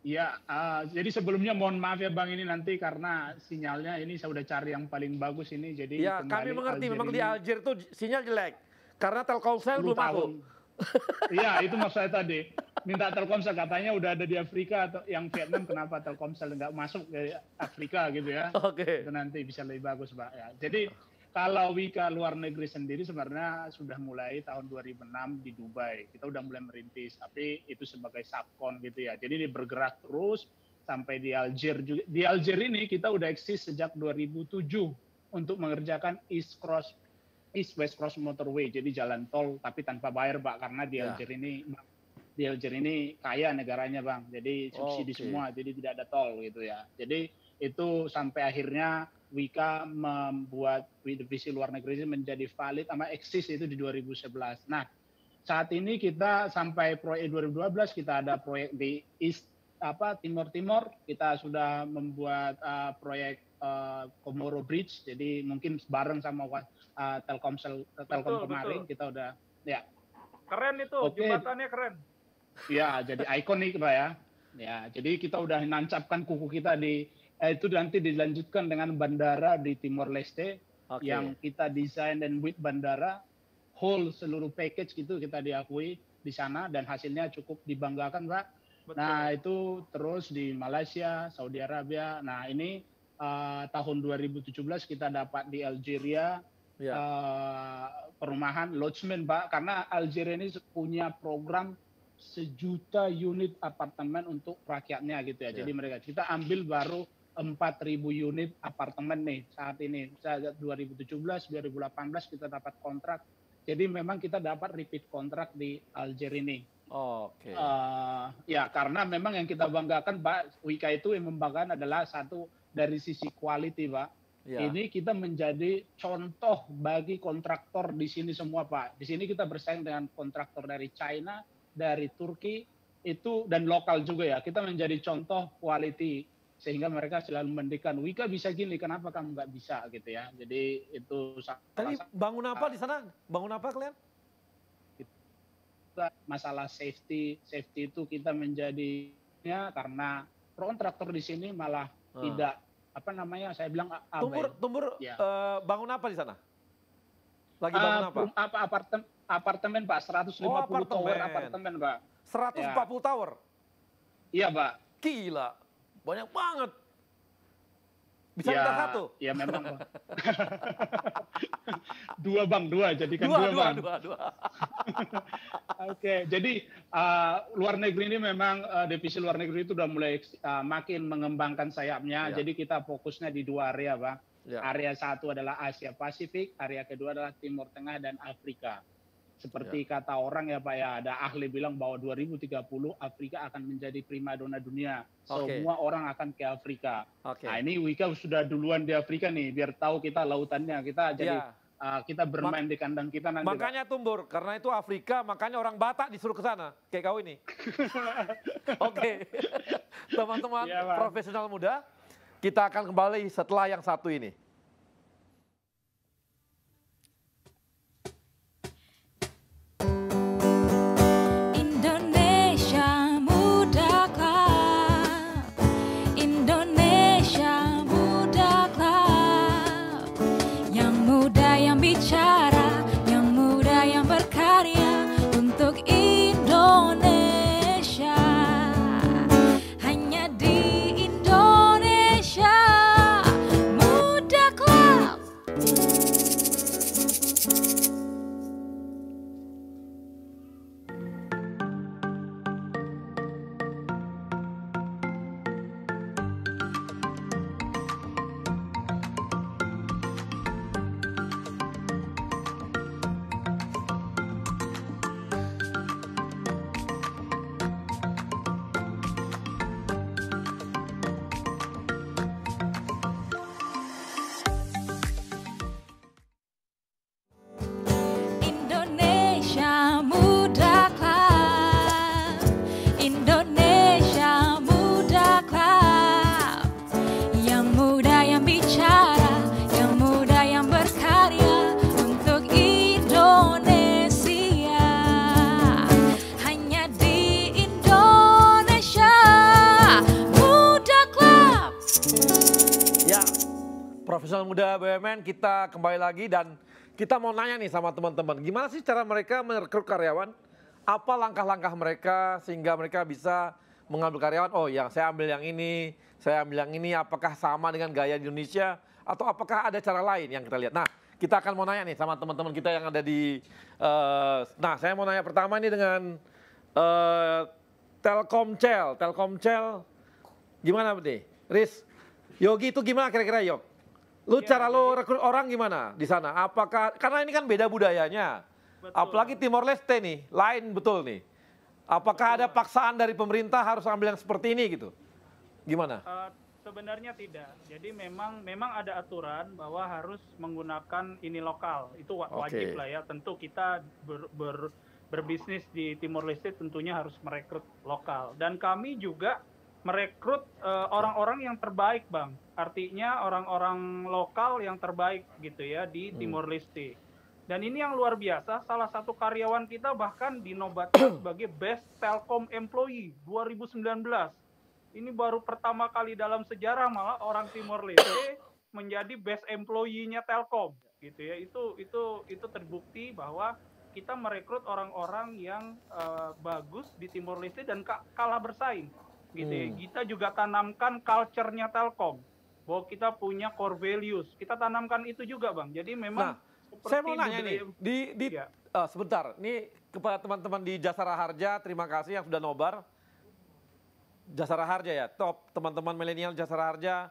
Ya, jadi sebelumnya mohon maaf ya Bang ini nanti karena sinyalnya ini saya udah cari yang paling bagus ini. Jadi ya kami mengerti memang di Alger itu sinyal jelek karena Telkomsel belum masuk. Iya itu maksud saya tadi. Minta Telkomsel katanya udah ada di Afrika atau yang Vietnam kenapa Telkomsel nggak masuk ke Afrika gitu ya? Oke. Itu nanti bisa lebih bagus Pak ya. Jadi kalau Wika luar negeri sendiri sebenarnya sudah mulai tahun 2006 di Dubai. Kita udah mulai merintis, tapi itu sebagai subkon gitu ya. Jadi dia bergerak terus sampai di Alger juga. Di Alger ini kita udah eksis sejak 2007 untuk mengerjakan East West Cross Motorway. Jadi jalan tol tapi tanpa bayar Pak karena di Alger ini kaya negaranya Bang. Jadi subsidi semua, jadi tidak ada tol gitu ya. Jadi itu sampai akhirnya Wika membuat divisi luar negeri menjadi valid sama eksis itu di 2011. Nah, saat ini kita sampai proyek 2012 kita ada proyek di Timur, kita sudah membuat proyek Komoro Bridge. Jadi mungkin bareng sama Telkom kemarin kita udah ya. Keren itu, jembatannya keren. Ya, jadi ikonik Pak ya. Ya, jadi kita udah nancapkan kuku kita di itu nanti dilanjutkan dengan bandara di Timor Leste yang kita desain dan build bandara whole seluruh package gitu kita diakui di sana dan hasilnya cukup dibanggakan Pak. Betul. Nah itu terus di Malaysia, Saudi Arabia. Nah ini tahun 2017 kita dapat di Algeria perumahan lodgement Pak karena Algeria ini punya program 1 juta unit apartemen untuk rakyatnya gitu ya. Jadi kita ambil baru 4.000 unit apartemen nih saat ini. 2017, 2018 kita dapat kontrak. Jadi memang kita dapat repeat kontrak di Alger ini. Oke. Ya karena memang yang kita banggakan Pak, Wika itu yang membanggakan adalah satu dari sisi quality Pak. Ya. Ini kita menjadi contoh bagi kontraktor di sini semua Pak. Di sini kita bersaing dengan kontraktor dari China, dari Turki itu dan lokal juga ya. Kita menjadi contoh quality sehingga mereka selalu mendekan Wika bisa gini, kenapa kamu nggak bisa gitu ya. Jadi itu tadi bangun apa di sana? Bangun apa kalian? Masalah safety itu kita menjadinya karena kontraktor di sini malah tidak saya bilang Tumbur ya. Bangun apa di sana? Lagi bangun apa? Apartemen Pak, 150 tower apartemen Pak. 140 tower? Iya Pak. Gila. Banyak banget. Bisa minta satu? Ya memang Bang. Dua Bang, jadikan dua. Oke, jadi luar negeri ini memang divisi luar negeri itu sudah mulai makin mengembangkan sayapnya. Jadi kita fokusnya di 2 area Bang. Area satu adalah Asia Pasifik, area kedua adalah Timur Tengah dan Afrika. Seperti kata orang ya Pak ya, ada ahli bilang bahwa 2030 Afrika akan menjadi primadona dunia. Semua orang akan ke Afrika. Nah ini Wika sudah duluan di Afrika nih, biar tahu kita lautannya. Kita jadi kita bermain di kandang kita nanti. Makanya Tumbur, karena itu Afrika, makanya orang Batak disuruh ke sana, kayak kau ini. Oke, teman-teman profesional muda, kita akan kembali setelah yang satu ini. Bicara yang muda yang berkarya untuk Indonesia. Hanya di Indonesia muda Profesional Muda BUMN, kita kembali lagi dan kita mau nanya nih sama teman-teman, gimana sih cara mereka merekrut karyawan? Apa langkah-langkah mereka sehingga mereka bisa mengambil karyawan? Oh, yang saya ambil yang ini, saya ambil yang ini. Apakah sama dengan gaya di Indonesia atau apakah ada cara lain yang kita lihat? Nah, kita akan mau nanya nih sama teman-teman kita yang ada di. Nah, saya mau nanya pertama nih dengan Telkomsel, gimana nih? Riz, Yogi itu gimana kira-kira Yok? Lu cara lu rekrut orang gimana di sana? Apakah karena ini kan beda budayanya, apalagi Timor Leste nih, lain betul nih. Apakah ada paksaan dari pemerintah harus ambil yang seperti ini gitu? Gimana? Sebenarnya tidak. Jadi memang ada aturan bahwa harus menggunakan ini lokal. Itu wajib lah ya. Tentu kita berbisnis di Timor Leste tentunya harus merekrut lokal. Dan kami juga merekrut orang-orang yang terbaik, Bang. Artinya orang-orang lokal yang terbaik gitu ya di Timor Leste. Dan ini yang luar biasa, salah satu karyawan kita bahkan dinobatkan sebagai Best Telkom Employee 2019. Ini baru pertama kali dalam sejarah malah orang Timor Leste menjadi Best Employee-nya Telkom gitu ya. Itu terbukti bahwa kita merekrut orang-orang yang bagus di Timor Leste dan kalah bersaing. Gitu ya. Kita juga tanamkan culture-nya Telkom bahwa kita punya core values, kita tanamkan itu juga, Bang. Jadi memang saya mau nanya nih sebentar nih kepada teman-teman di Jasara Harja, terima kasih yang sudah nobar. Jasara Harja ya, top teman-teman milenial Jasara Harja,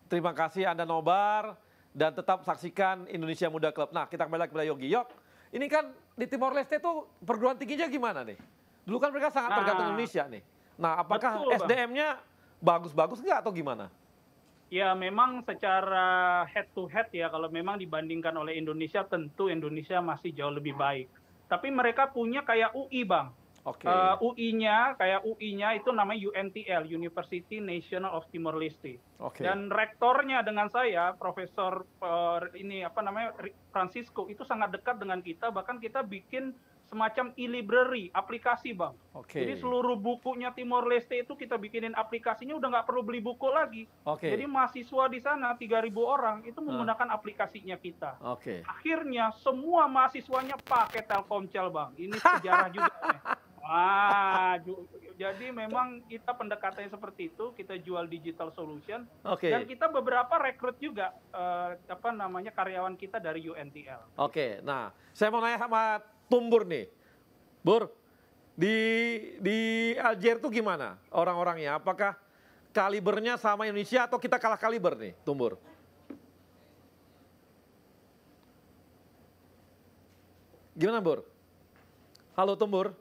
terima kasih Anda nobar dan tetap saksikan Indonesia Muda Club. Nah, kita kembali lagi kepada Yogi. Yok, ini kan di Timor Leste tuh perguruan tingginya gimana nih? Dulu kan mereka sangat tergantung Indonesia nih. Nah, apakah SDM-nya bagus-bagus nggak atau gimana? Ya, memang secara head to head ya, kalau memang dibandingkan oleh Indonesia, tentu Indonesia masih jauh lebih baik. Tapi mereka punya kayak UI, Bang. UI-nya itu namanya UNTL, University National of Timor Leste. Dan rektornya dengan saya, Profesor Francisco, itu sangat dekat dengan kita, bahkan kita bikin semacam e-library, aplikasi, Bang. Jadi seluruh bukunya Timor Leste itu kita bikinin aplikasinya, udah nggak perlu beli buku lagi. Jadi mahasiswa di sana 3.000 orang itu menggunakan aplikasinya kita. Akhirnya semua mahasiswanya pakai Telkomsel, Bang. Ini sejarah juga. Jadi memang kita pendekatannya seperti itu, kita jual digital solution. Dan kita beberapa rekrut juga karyawan kita dari UNTL. Nah, saya mau nanya sama Tumbur nih, Bur, di Aljazair tuh gimana orang-orangnya? Apakah kalibernya sama Indonesia atau kita kalah kaliber nih, Tumbur? Gimana, Bur? Halo, Tumbur.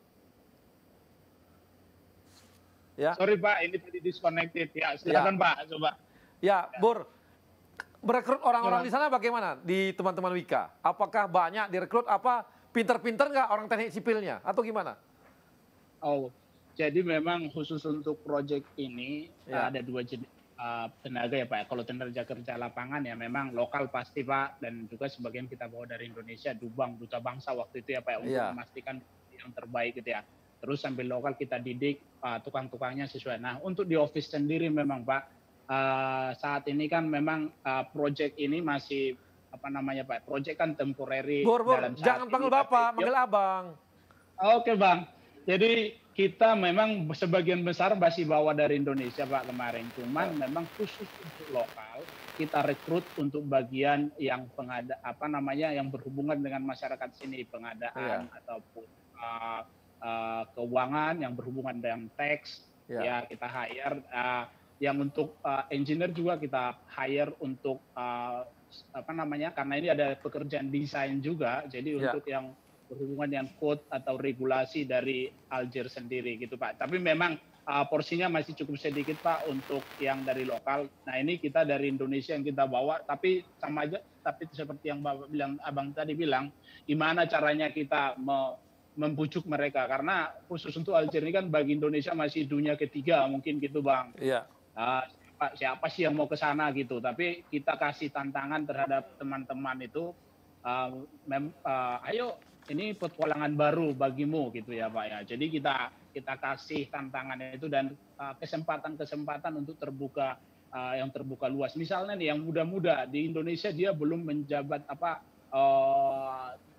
Ya. Sorry Pak, ini tadi disconnected ya. Silakan Pak, coba. Ya, Bur. Merekrut orang-orang di sana bagaimana di teman-teman Wika? Apakah banyak direkrut? Apa pinter-pinter nggak orang teknik sipilnya atau gimana? Jadi memang khusus untuk proyek ini ada dua jenis tenaga ya Pak. Kalau tenaga kerja lapangan ya memang lokal pasti Pak, dan juga sebagian kita bawa dari Indonesia, Dubang, Duta Bangsa waktu itu ya Pak, untuk memastikan yang terbaik gitu ya. Terus sambil lokal kita didik tukang-tukangnya sesuai. Nah, untuk di office sendiri memang Pak, saat ini kan memang proyek ini masih Pak, proyek kan temporary. Jangan panggil Bapak, panggil Abang. Oke Bang, jadi kita memang sebagian besar masih bawa dari Indonesia Pak kemarin. Cuman memang khusus untuk lokal, kita rekrut untuk bagian yang yang berhubungan dengan masyarakat sini, pengadaan ataupun keuangan yang berhubungan dengan tax, ya kita hire. Yang untuk engineer juga kita hire untuk karena ini ada pekerjaan desain juga, jadi untuk yang berhubungan dengan code atau regulasi dari Aljazair sendiri gitu Pak. Tapi memang porsinya masih cukup sedikit Pak untuk yang dari lokal. Nah ini kita dari Indonesia yang kita bawa, tapi sama aja, tapi seperti yang Bapak bilang, Abang tadi bilang, gimana caranya kita membujuk mereka, karena khusus untuk Aljazair ini kan bagi Indonesia masih dunia ketiga mungkin gitu Bang. Siapa sih yang mau ke sana gitu, tapi kita kasih tantangan terhadap teman-teman itu, ayo ini petualangan baru bagimu gitu ya Pak ya. Jadi kita kasih tantangan itu dan kesempatan-kesempatan untuk terbuka yang terbuka luas. Misalnya nih yang muda-muda di Indonesia dia belum menjabat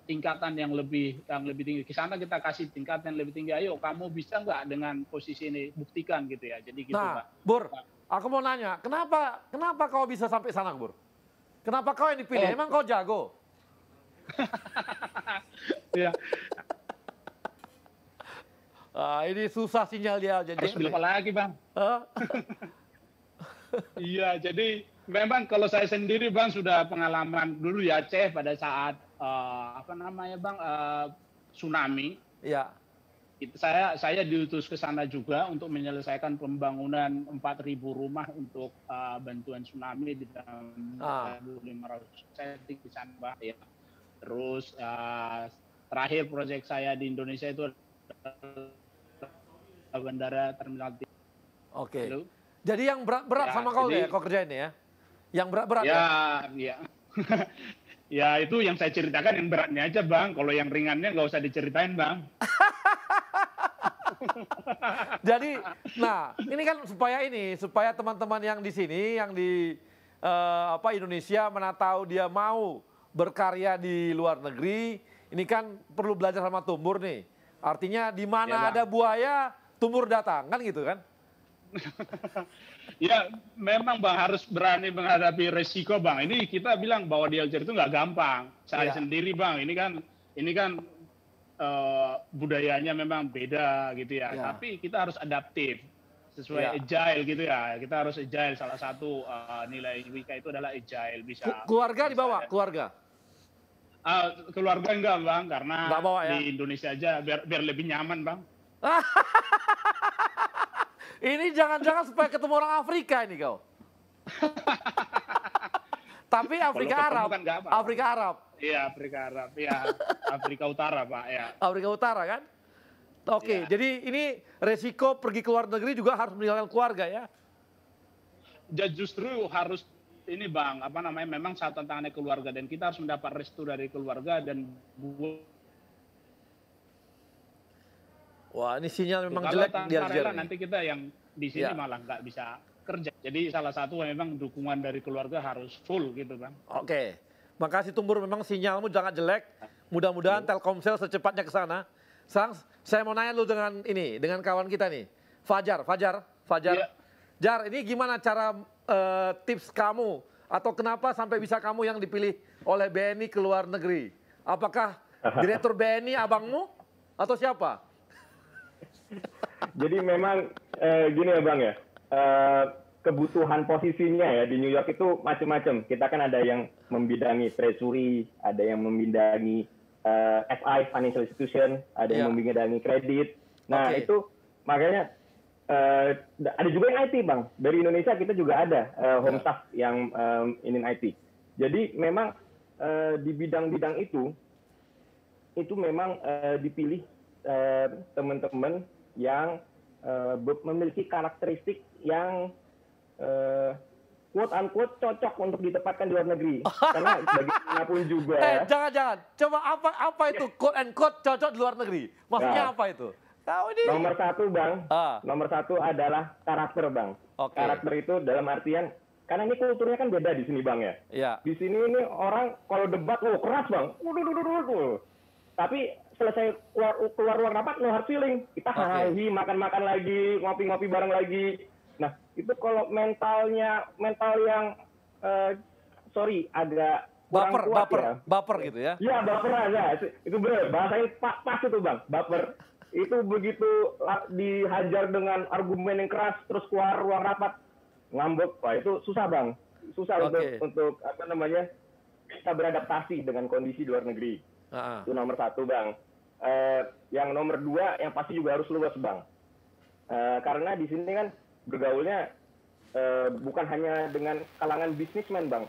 tingkatan yang lebih tinggi. Di sana kita kasih tingkatan yang lebih tinggi. Ayo kamu bisa nggak dengan posisi ini, buktikan gitu ya. Jadi gitu nah, Pak. Bur, aku mau nanya, kenapa kau bisa sampai sana, Bur? Kenapa kau yang dipilih? Emang kau jago? Ya. Ini susah sinyal dia. Harus beli apa lagi, Bang? Iya, jadi memang kalau saya sendiri, Bang, sudah pengalaman dulu di Aceh pada saat Bang, tsunami. Iya. Saya diutus ke sana juga untuk menyelesaikan pembangunan 4.000 rumah untuk bantuan tsunami di dalam 1.500 saya di sana, Bang. Ya. Terus terakhir proyek saya di Indonesia itu bandara terminal. Oke. Jadi yang berat ya, sama kau ya, kau kerjain ya? Yang berat-berat ya? Ya. Ya itu yang saya ceritakan yang beratnya aja, Bang. Kalau yang ringannya nggak usah diceritain, Bang. Jadi, nah ini kan supaya teman-teman yang di sini, yang di Indonesia mana tahu dia mau berkarya di luar negeri, ini kan perlu belajar sama Tumbur nih. Artinya di mana ada buaya, Tumbur datang, kan gitu kan? Ya memang Bang harus berani menghadapi resiko, Bang. Ini kita bilang bahwa di Aljazair itu nggak gampang. Saya sendiri, Bang, ini kan budayanya memang beda gitu ya. Tapi kita harus adaptif sesuai agile gitu ya. Kita harus agile. Salah satu nilai Wika itu adalah agile. Bisa. Keluarga dibawa, keluarga. Keluarga enggak, Bang, karena bawa, ya? Di Indonesia aja biar lebih nyaman, Bang. Ini jangan-jangan supaya ketemu orang Afrika ini kau. Tapi Afrika Arab. Kan Afrika Arab. Iya, Afrika Arab. Ya, Afrika Utara, Pak. Ya. Afrika Utara kan? Oke, jadi ini resiko pergi ke luar negeri juga harus meninggalkan keluarga ya? Justru harus ini, Bang, memang saat tantangannya keluarga dan kita harus mendapat restu dari keluarga dan wah, ini sinyal memang jelek di Aljazair. Nanti kita yang di sini malah nggak bisa kerja. Jadi salah satu memang dukungan dari keluarga harus full gitu, Bang. Oke, makasih Tumbur, memang sinyalmu jangan jelek. Mudah-mudahan Telkomsel secepatnya ke sana. Sang, saya mau nanya lu dengan kawan kita nih, Fajar. Yeah. Jar, ini gimana cara tips kamu atau kenapa sampai bisa kamu yang dipilih oleh BNI ke luar negeri? Apakah direktur BNI abangmu atau siapa? Jadi memang gini ya, Bang ya, kebutuhan posisinya ya di New York itu macam-macam. Kita kan ada yang membidangi treasury, ada yang membidangi FI, financial institution, ada yang membidangi kredit. Nah itu makanya ada juga yang IT, Bang. Dari Indonesia kita juga ada home staff yang ini IT. Jadi memang di bidang-bidang itu memang dipilih teman-teman yang memiliki karakteristik yang quote unquote cocok untuk ditempatkan di luar negeri. Karena bagaimanapun juga. Jangan. Coba apa itu quote unquote cocok di luar negeri? Maksudnya apa itu? Nomor satu, Bang. Nomor satu adalah karakter, Bang. Karakter itu dalam artian karena ini kulturnya kan beda di sini, Bang ya. Di sini ini orang kalau debat keras, Bang. Tapi selesai keluar ruang rapat, no hard feeling. Kita hahi, makan-makan lagi, ngopi-ngopi bareng lagi. Nah, itu kalau mental yang agak baper gitu ya? Iya, baper aja. Itu benar, bahasanya pas itu, Bang, baper. Itu begitu dihajar dengan argumen yang keras, terus keluar ruang rapat, ngambek. Wah, itu susah, Bang. Susah untuk bisa beradaptasi dengan kondisi di luar negeri. Itu nomor satu, Bang. Yang nomor dua, yang pasti juga harus luas, Bang. Karena di sini kan bergaulnya bukan hanya dengan kalangan bisnismen, Bang.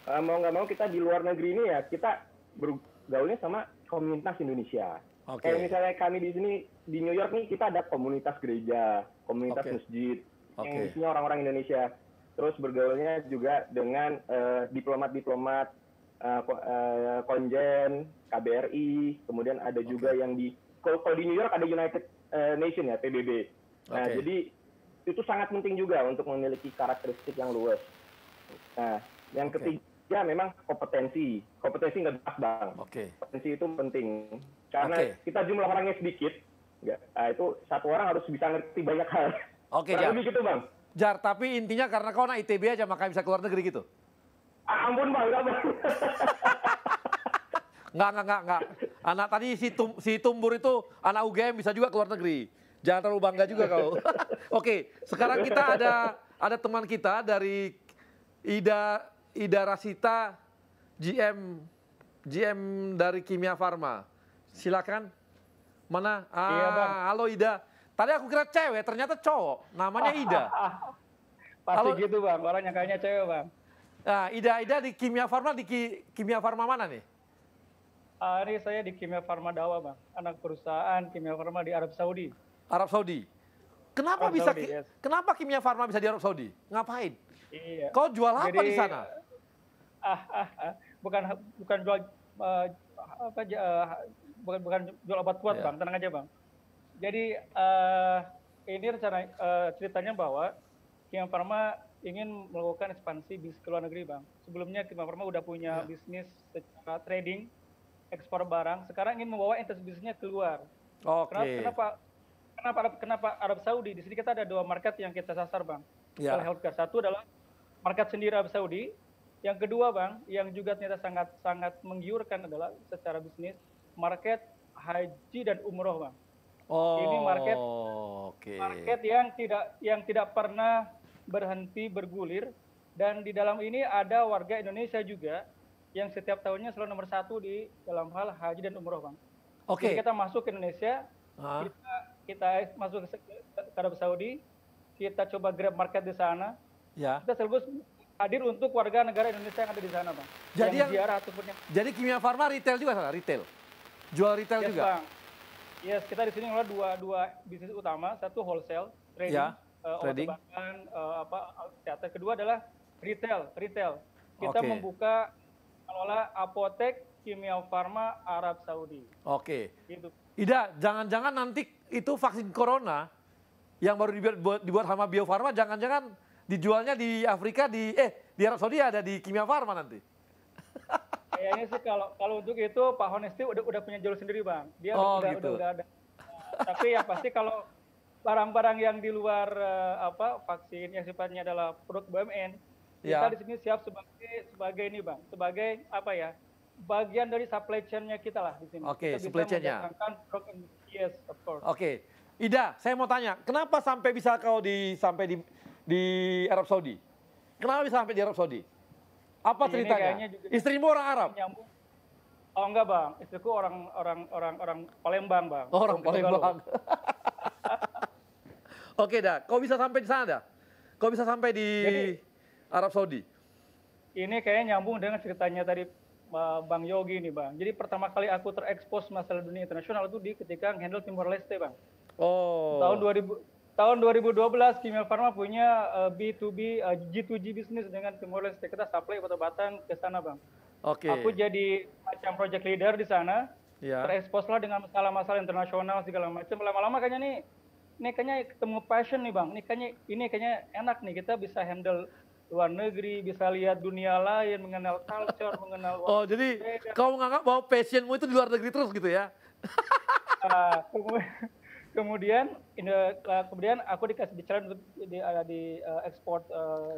Mau nggak mau kita di luar negeri ini ya, kita bergaulnya sama komunitas Indonesia. Kayak misalnya kami di sini, di New York nih, kita ada komunitas gereja, komunitas masjid, yang isinya orang-orang Indonesia. Terus bergaulnya juga dengan diplomat-diplomat, konjen, KBRI, kemudian ada juga yang kalau di New York ada United Nation ya, PBB. Nah, jadi itu sangat penting juga untuk memiliki karakteristik yang luas. Nah, yang ketiga memang kompetensi. Kompetensi nggak bisa, Bang. Kompetensi itu penting. Karena kita jumlah orangnya sedikit, itu satu orang harus bisa ngerti banyak hal. Jar. Lebih gitu, Bang. Jar, tapi intinya karena kau anak ITB aja makanya bisa keluar negeri gitu? Ampun, Bang. Enggak. Anak tadi si Tumbur itu anak UGM bisa juga keluar negeri. Jangan terlalu bangga juga kau. Oke, sekarang kita ada teman kita dari Ida Rasita, GM dari Kimia Farma. Silakan. Mana? Iya, Bang. Halo Ida. Tadi aku kira cewek, ternyata cowok. Namanya Ida. Pasti gitu, Bang. Orang nyangkanya cewek, Bang. Nah, Ida di Kimia Farma, Kimia Farma mana nih? Ini saya di Kimia Farma Dawa, Bang. Anak perusahaan Kimia Farma di Arab Saudi. Arab Saudi. Kenapa kenapa Kimia Farma bisa di Arab Saudi? Ngapain? Iya. Kau jual apa di sana? Bukan jual bukan jual obat kuat, Bang. Tenang aja, Bang. Jadi ini rencana ceritanya bahwa Kimia Farma ingin melakukan ekspansi bisnis ke luar negeri, Bang. Sebelumnya Kimia Farma udah punya bisnis secara trading, ekspor barang. Sekarang ingin membawa entitas bisnisnya keluar. Kenapa Arab Saudi? Di sini kita ada dua market yang kita sasar, Bang. Healthcare. Satu adalah market sendiri Arab Saudi. Yang kedua, Bang, yang juga ternyata sangat menggiurkan adalah secara bisnis market haji dan umroh, Bang. Ini market yang tidak pernah berhenti bergulir, dan di dalam ini ada warga Indonesia juga yang setiap tahunnya selalu nomor 1 di dalam hal haji dan umroh, Bang. Jadi kita masuk ke Indonesia, kita masuk ke Arab Saudi, kita coba grab market di sana, kita sekaligus hadir untuk warga negara Indonesia yang ada di sana, Bang. Jadi Kimia Farma retail juga, salah? Retail? Jual retail juga? Bang. Yes, kita di sini ngelola dua bisnis utama, satu wholesale, trading, obat-obatan, kesehatan. Kedua adalah retail. Kita membuka mengelola apotek Kimia Farma Arab Saudi. Gitu. Ida, jangan-jangan nanti itu vaksin corona yang baru dibuat sama Bio Farma, jangan-jangan dijualnya di Afrika di Arab Saudi ada di Kimia Farma nanti. Kayaknya sih kalau untuk itu Pak Honesti udah punya jalur sendiri, Bang. Dia udah ada. Tapi yang pasti kalau barang-barang yang di luar vaksin yang sifatnya adalah produk BUMN, kita di sini siap sebagai ini, Bang, sebagai bagian dari supply chain-nya kita lah di sini. Supply chain-nya. Yes, of course. Ida, saya mau tanya, kenapa sampai bisa kau sampai di Arab Saudi? Kenapa bisa sampai di Arab Saudi? Apa ceritanya? Istrimu orang Arab? Oh enggak, Bang. Istriku orang Palembang, Bang. Orang Palembang. Dah. Kau bisa sampai di sana, dah? Kau bisa sampai di Arab Saudi? Ini kayaknya nyambung dengan ceritanya tadi Bang Yogi nih, Bang. Jadi pertama kali aku terekspos masalah dunia internasional itu ketika handle Timor Leste, Bang. Tahun 2012 Kimia Farma punya B2B G2G bisnis dengan Timor Leste. Kita supply obat-obatan ke sana, Bang. Aku jadi macam project leader di sana. Terekspos lah dengan masalah-masalah internasional segala macam. Lama-lama kayaknya ini kayaknya ketemu passion nih, Bang. Ini kayaknya enak nih, kita bisa handle luar negeri, bisa lihat dunia lain, mengenal culture, mengenal. Jadi kau menganggap bahwa passionmu itu di luar negeri terus gitu ya? Kemudian aku dikasih bicara di export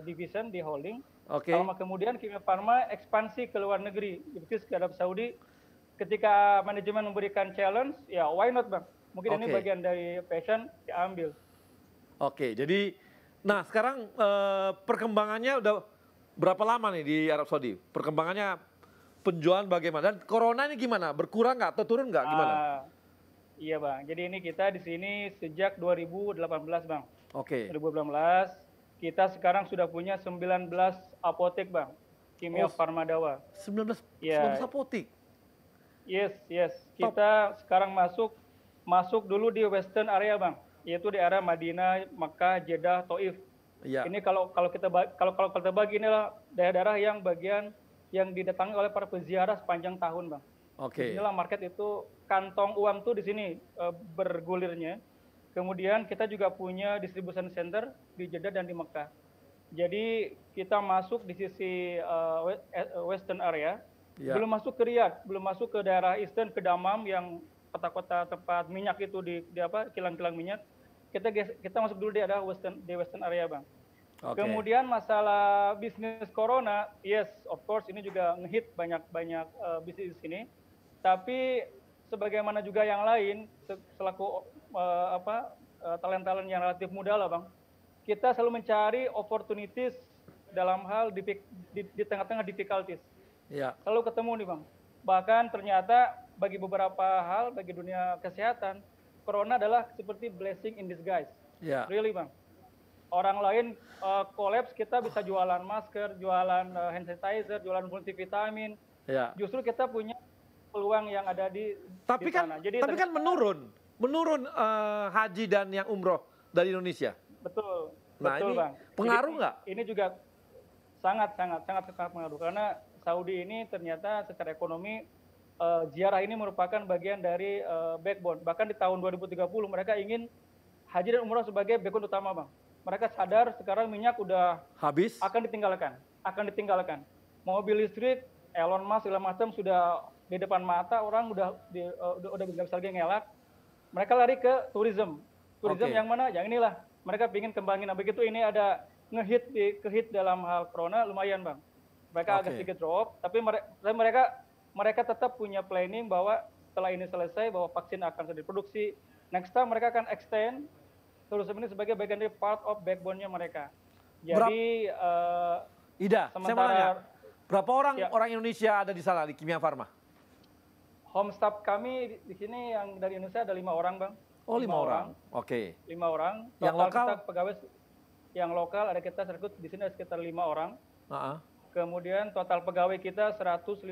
division di holding. Lama kemudian Kimia Farma ekspansi ke luar negeri, bisnis ke Arab Saudi. Ketika manajemen memberikan challenge, ya why not, Bang? Mungkin ini bagian dari passion, diambil. Jadi sekarang perkembangannya udah berapa lama nih di Arab Saudi? Perkembangannya penjualan bagaimana? Dan corona ini gimana? Berkurang nggak atau turun nggak? Gimana? Iya, Bang. Jadi ini kita di sini sejak 2018, Bang. 2018. Kita sekarang sudah punya 19 apotek, Bang. Kimia Farma Dawa. 19 apotek? Yes. Kita sekarang masuk dulu di Western area, Bang. Yaitu di area Madinah, Makkah, Jeddah, Taif. Ini kalau kita bagi inilah daerah-daerah yang bagian yang didatangi oleh para peziarah sepanjang tahun, Bang. Inilah market itu, kantong uang tuh di sini bergulirnya. Kemudian kita juga punya distribution center di Jeddah dan di Mekah. Jadi kita masuk di sisi western area, belum masuk ke Riyadh, belum masuk ke daerah eastern, ke Dammam yang kota-kota tempat minyak itu di kilang-kilang minyak. Kita masuk dulu di western area, Bang. Okay. Kemudian masalah bisnis corona, yes, of course ini juga ngehit banyak bisnis di sini. Tapi sebagaimana juga yang lain, selaku talent-talent yang relatif muda lah, Bang, kita selalu mencari opportunities dalam hal di tengah-tengah difficulties. Yeah. Selalu ketemu nih, Bang. Bahkan ternyata bagi beberapa hal, bagi dunia kesehatan, corona adalah seperti blessing in disguise. Yeah. Really, Bang. Orang lain collapse, kita bisa jualan masker, jualan hand sanitizer, jualan multivitamin. Yeah. Justru kita punya peluang yang ada di sana. Tapi kan menurun haji dan yang umroh dari Indonesia. Betul. Nah, betul, ini Bang. Pengaruh nggak? Ini juga sangat pengaruh karena Saudi ini ternyata secara ekonomi ziarah ini merupakan bagian dari backbone. Bahkan di tahun 2030 mereka ingin haji dan umroh sebagai backbone utama, Bang. Mereka sadar sekarang minyak udah habis, akan ditinggalkan. Mobil listrik, Elon Musk segala macam sudah di depan mata, orang udah nggak bisa lagi ngelak. Mereka lari ke tourism yang mana? Yang inilah. Mereka ingin kembangin. Nah, begitu ini ada kehit dalam hal corona lumayan, Bang. Mereka agak sedikit drop, tapi mereka tetap punya planning bahwa setelah ini selesai bahwa vaksin akan diproduksi. Next time mereka akan extend tourism ini sebagai bagian dari part of backbone-nya mereka. Jadi Ida, saya mau nanya, berapa orang Indonesia ada di sana di Kimia Farma? Home staff kami di sini yang dari Indonesia ada 5 orang, Bang. Oh, 5 orang. Oke. 5 orang. Yang lokal pegawai yang lokal ada kita rekrut di sini ada sekitar 5 orang. Kemudian total pegawai kita 150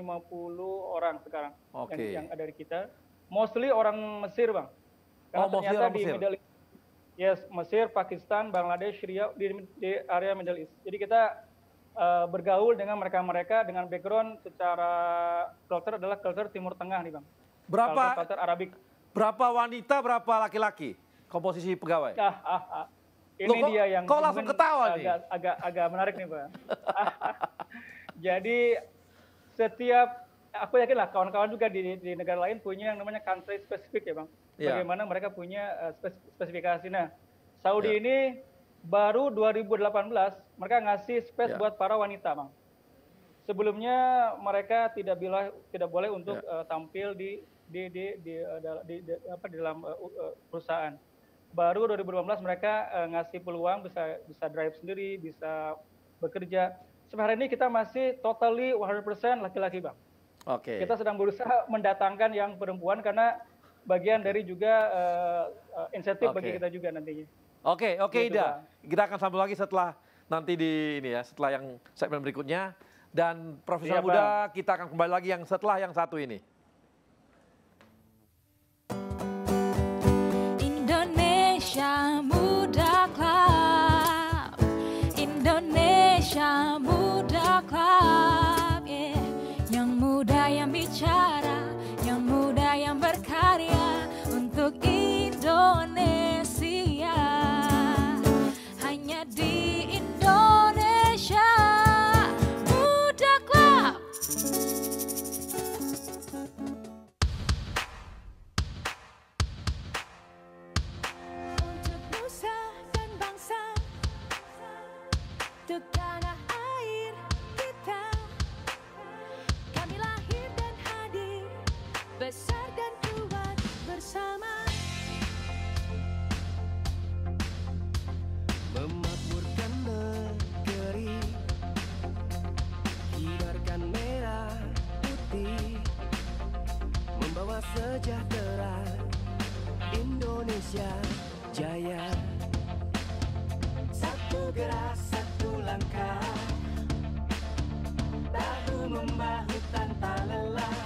orang sekarang yang ada di kita. Mostly orang Mesir, Bang. Karena ternyata di Middle East. Yes, Mesir, Pakistan, Bangladesh, Syria di area Middle East. Jadi kita bergaul dengan mereka dengan background secara culture adalah culture Timur Tengah nih, Bang. Berapa culture Arabik? Berapa wanita, berapa laki-laki komposisi pegawai? Ini dia yang kok langsung ketawa nih? Agak menarik nih, Bang. Jadi aku yakin lah kawan-kawan juga di negara lain punya yang namanya country specific ya, Bang. Bagaimana mereka punya spesifikasi. Nah, Saudi ini baru 2018 mereka ngasih space buat para wanita, Bang. Sebelumnya mereka tidak boleh untuk tampil di dalam perusahaan. Baru 2018 mereka ngasih peluang bisa drive sendiri, bisa bekerja. Sampai hari ini kita masih totally 100% laki-laki, Bang. Oke. Kita sedang berusaha mendatangkan yang perempuan karena bagian dari juga insentif bagi kita juga nantinya. Oke, gitu, Ida. Bang. Kita akan sambung lagi setelah nanti setelah yang segmen berikutnya. Dan Profesor Muda, Bang, kita akan kembali lagi yang setelah yang satu ini. Indonesia Muda Club, Indonesia Muda Club, yeah. Yang muda yang bicara, yang muda yang berkarya untuk Indonesia. Hanya di Indonesia Muda Club. Untuk nusa dan bangsa, untuk tanah air kita, kami lahir dan hadir, besar dan kuat bersama. Memakmurkan negeri, kibarkan merah putih, membawa sejahtera, Indonesia jaya. Satu gerak, satu langkah, bahu membahu tanpa lelah,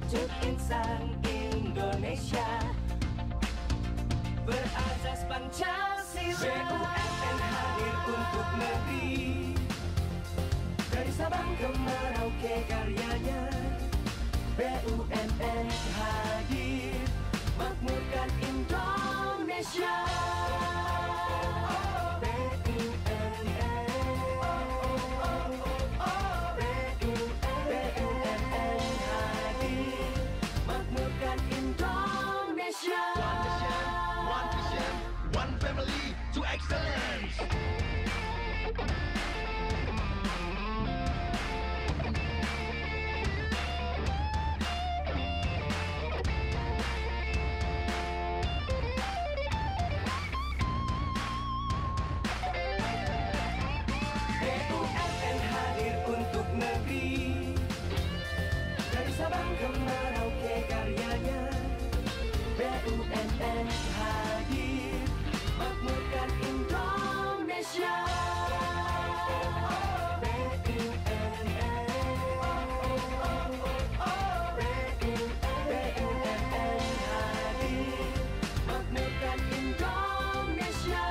untuk insan Indonesia berazas Pancasila. BUMN hadir untuk negeri, dari Sabang ke Merauke karyanya. BUMN hadir makmurkan Indonesia. Indonesia. Makmurkan Indonesia. One vision, one family to excellence. BUMN hadir untuk negeri, dari Sabang ke Merauke karyanya. BUMN hadir, makmurkan Indonesia. Makmurkan Indonesia.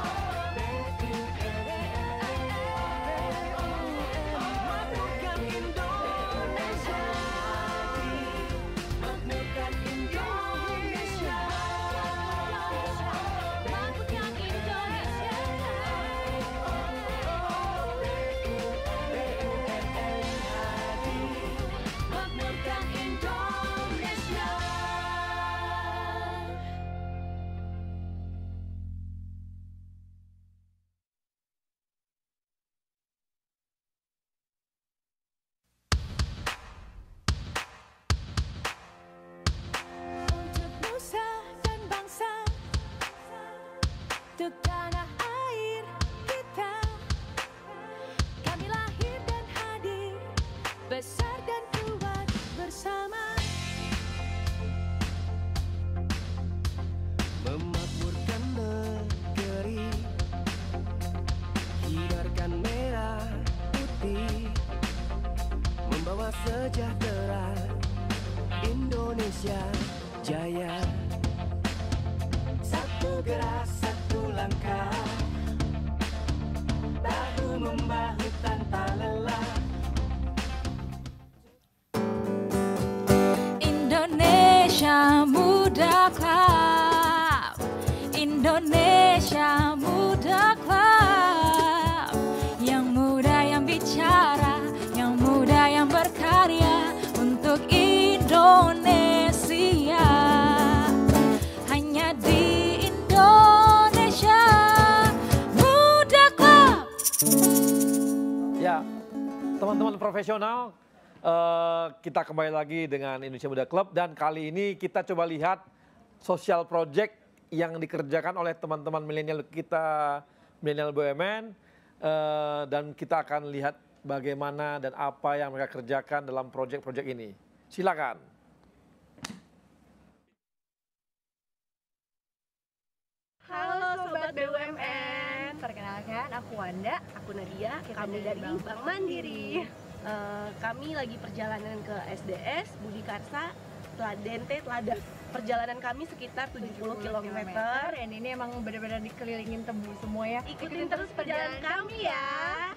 Makmurkan Indonesia. Makmurkan Indonesia. Makmurkan Indonesia. Makmurkan Indonesia. Untuk nusa dan bangsa, untuk tanah air kita, kami lahir dan hadir, besar dan kuat bersama. Memakmurkan negeri, hindarkan merah putih, membawa sejahtera. Indonesia jaya. Satu gerak, satu langkah, bahu membahu tanpa lelah. Indonesia Muda Club, Indonesia Muda Club, yang muda yang bicara, yang muda yang berkarya untuk Indonesia. Hanya di Indonesia Muda Club. Ya, teman-teman profesional, kita kembali lagi dengan Indonesia Muda Club dan kali ini kita coba lihat social project yang dikerjakan oleh teman-teman milenial kita, milenial BUMN, dan kita akan lihat bagaimana dan apa yang mereka kerjakan dalam project-project ini. Silakan. Halo Sobat BUMN, perkenalkan aku Wanda, aku Nadia, kami dari Bank Mandiri. Kami lagi perjalanan ke SDS, Budi Karsa, Teladan. Perjalanan kami sekitar 70 km. Dan ini emang benar-benar dikelilingin tebu semua ya. Ikutin terus perjalanan kami ya.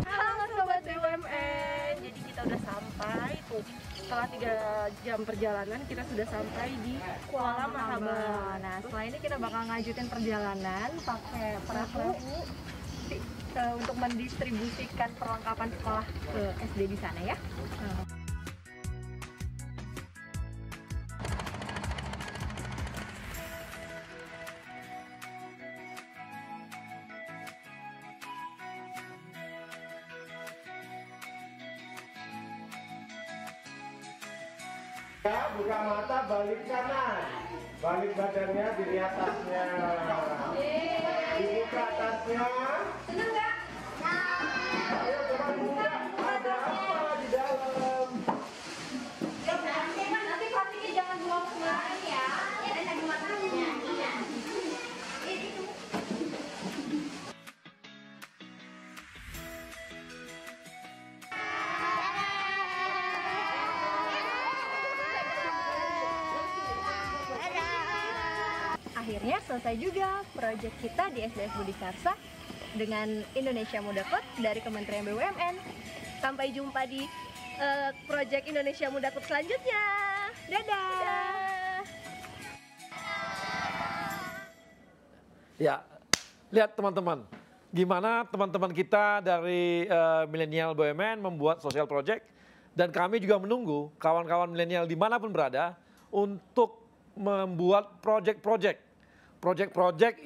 Halo Sobat BUMN, jadi kita udah sampai tuh. Setelah 3 jam perjalanan kita sudah sampai di Kuala Mahabar. Nah, setelah ini kita bakal ngajutin perjalanan pakai perahu untuk mendistribusikan perlengkapan sekolah ke SD di sana ya. Ya, buka mata, balik kanan. Balik badannya, dilihat tasnya. Dibuka tasnya. Seneng nggak? Ayo teman muda, ada apa di dalam? Nanti plastiknya jangan buang sembarangan ya. Ya, dan ada matanya. Iya. Akhirnya selesai juga proyek kita di SDS Budi Karsa dengan Indonesia Muda Club dari Kementerian BUMN. Sampai jumpa di project Indonesia Muda Club selanjutnya. Dadah. Ya, lihat teman-teman, gimana teman-teman kita dari milenial BUMN membuat social project, dan kami juga menunggu kawan-kawan milenial dimanapun berada untuk membuat project-project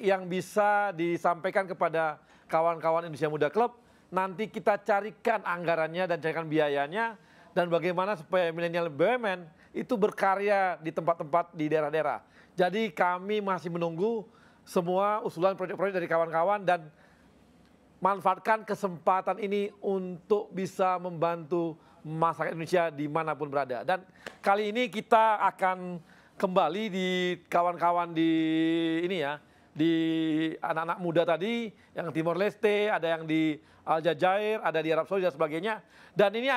yang bisa disampaikan kepada kawan-kawan Indonesia Muda Club. Nanti kita carikan anggarannya dan carikan biayanya, dan bagaimana supaya milenial BUMN itu berkarya di tempat-tempat di daerah-daerah. Jadi kami masih menunggu semua usulan proyek-proyek dari kawan-kawan, dan manfaatkan kesempatan ini untuk bisa membantu masyarakat Indonesia dimanapun berada. Dan kali ini kita akan kembali di kawan-kawan di ini ya, di anak-anak muda tadi, yang Timor Leste, ada yang di Aljazair, ada di Arab Saudi dan sebagainya. Dan ini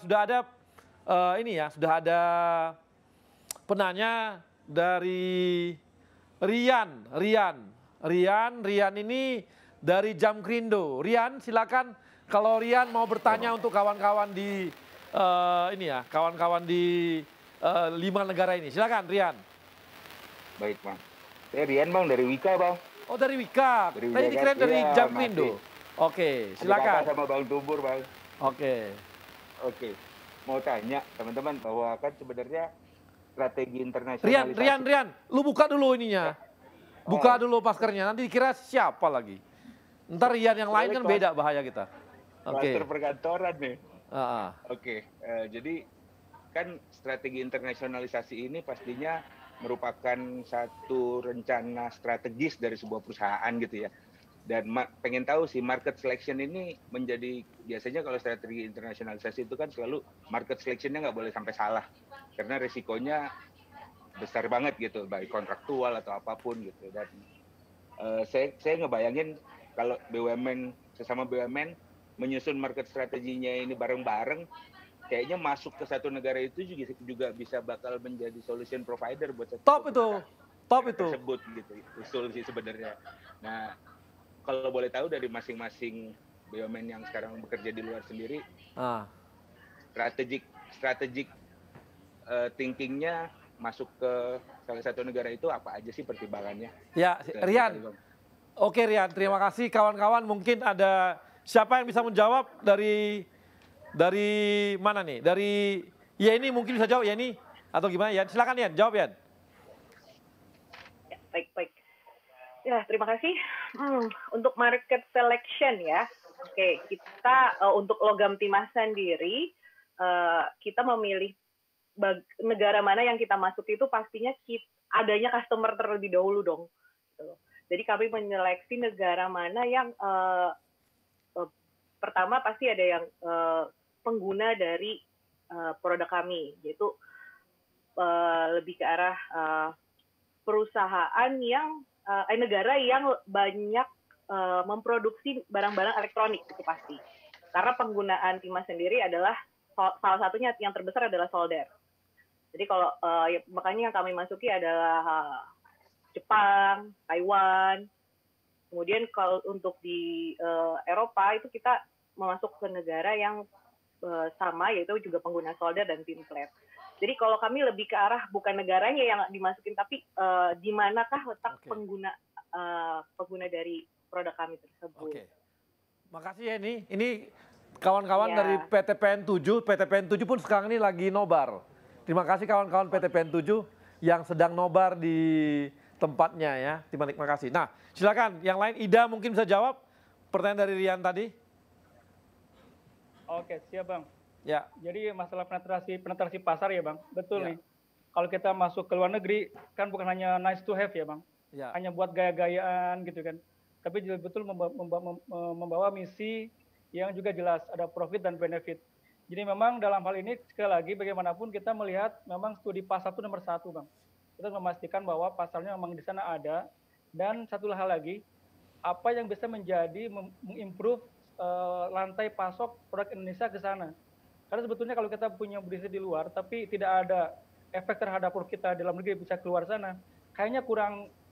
sudah ada penanya dari Rian ini dari Jamkrindo. Rian, silakan kalau Rian mau bertanya untuk kawan-kawan di kawan-kawan di 5 negara ini. Silakan Rian. Baik Bang. Saya Rian Bang dari Wika Bang. Oh dari Wika. Tadi dikira dari Jamkrindo. Oke, silakan. Sama Bang Tubur Bang. Oke. Mau tanya teman-teman bahwa kan sebenarnya strategi internasionalisasi. Rian, lu buka dulu ininya. Buka dulu maskernya, nanti dikira siapa lagi. Ntar Rian yang lain kan beda bahaya kita. Kluster perkantoran nih. Jadi kan strategi internasionalisasi ini pastinya merupakan satu rencana strategis dari sebuah perusahaan gitu ya. Dan pengen tahu sih market selection ini menjadi, biasanya kalau strategi internasionalisasi itu kan selalu market selectionnya nggak boleh sampai salah. Karena risikonya besar banget gitu, baik kontraktual atau apapun gitu. Dan saya ngebayangin kalau BUMN, sesama BUMN menyusun market strateginya ini bareng-bareng, kayaknya masuk ke satu negara itu juga bisa bakal menjadi solution provider buat top itu tersebut gitu, solusi sebenarnya. Nah, kalau boleh tahu dari masing-masing BUMN yang sekarang bekerja di luar sendiri, strategik thinkingnya masuk ke salah satu negara itu apa aja sih pertimbangannya? Ya, Rian. Oke Rian, terima kasih. Kawan-kawan mungkin ada siapa yang bisa menjawab dari mana nih? Dari Yeni mungkin bisa jawab Yeni atau gimana Yan? Silakan Yan, jawab Yan. Ya, baik. Ya, terima kasih. Untuk market selection ya. Oke, kita untuk logam timah sendiri kita memilih negara mana yang kita masuk itu pastinya adanya customer terlebih dahulu dong. Jadi kami menyeleksi negara mana yang pertama pasti ada yang pengguna dari produk kami, yaitu lebih ke arah perusahaan yang negara yang banyak memproduksi barang-barang elektronik itu pasti. Karena penggunaan timah sendiri adalah salah satunya yang terbesar adalah solder. Jadi kalau makanya yang kami masuki adalah Jepang, Taiwan. Kemudian kalau untuk di Eropa itu kita masuk ke negara yang sama, yaitu juga pengguna solder dan tin plate. Jadi kalau kami lebih ke arah bukan negaranya yang dimasukin, tapi di manakah letak pengguna dari produk kami tersebut. Oke. Makasih ya ini kawan-kawan dari PT PN7. PT PN7 pun sekarang ini lagi nobar. Terima kasih kawan-kawan PT PN7 yang sedang nobar di tempatnya ya. Terima kasih. Nah, silakan yang lain. Ida mungkin bisa jawab pertanyaan dari Rian tadi. Oke, siap Bang. Ya. Jadi masalah penetrasi pasar ya Bang. Betul nih. Kalau kita masuk ke luar negeri kan bukan hanya nice to have ya Bang. Ya. Hanya buat gaya-gayaan gitu kan. Tapi juga betul membawa misi yang juga jelas, ada profit dan benefit. Jadi memang dalam hal ini sekali lagi bagaimanapun kita melihat memang studi pasar itu nomor 1 Bang. Kita memastikan bahwa pasarnya memang di sana ada, dan satu hal lagi, apa yang bisa menjadi mengimprove lantai pasok produk Indonesia ke sana. Karena sebetulnya kalau kita punya bisnis di luar tapi tidak ada efek terhadap produk kita di dalam negeri bisa keluar sana, kayaknya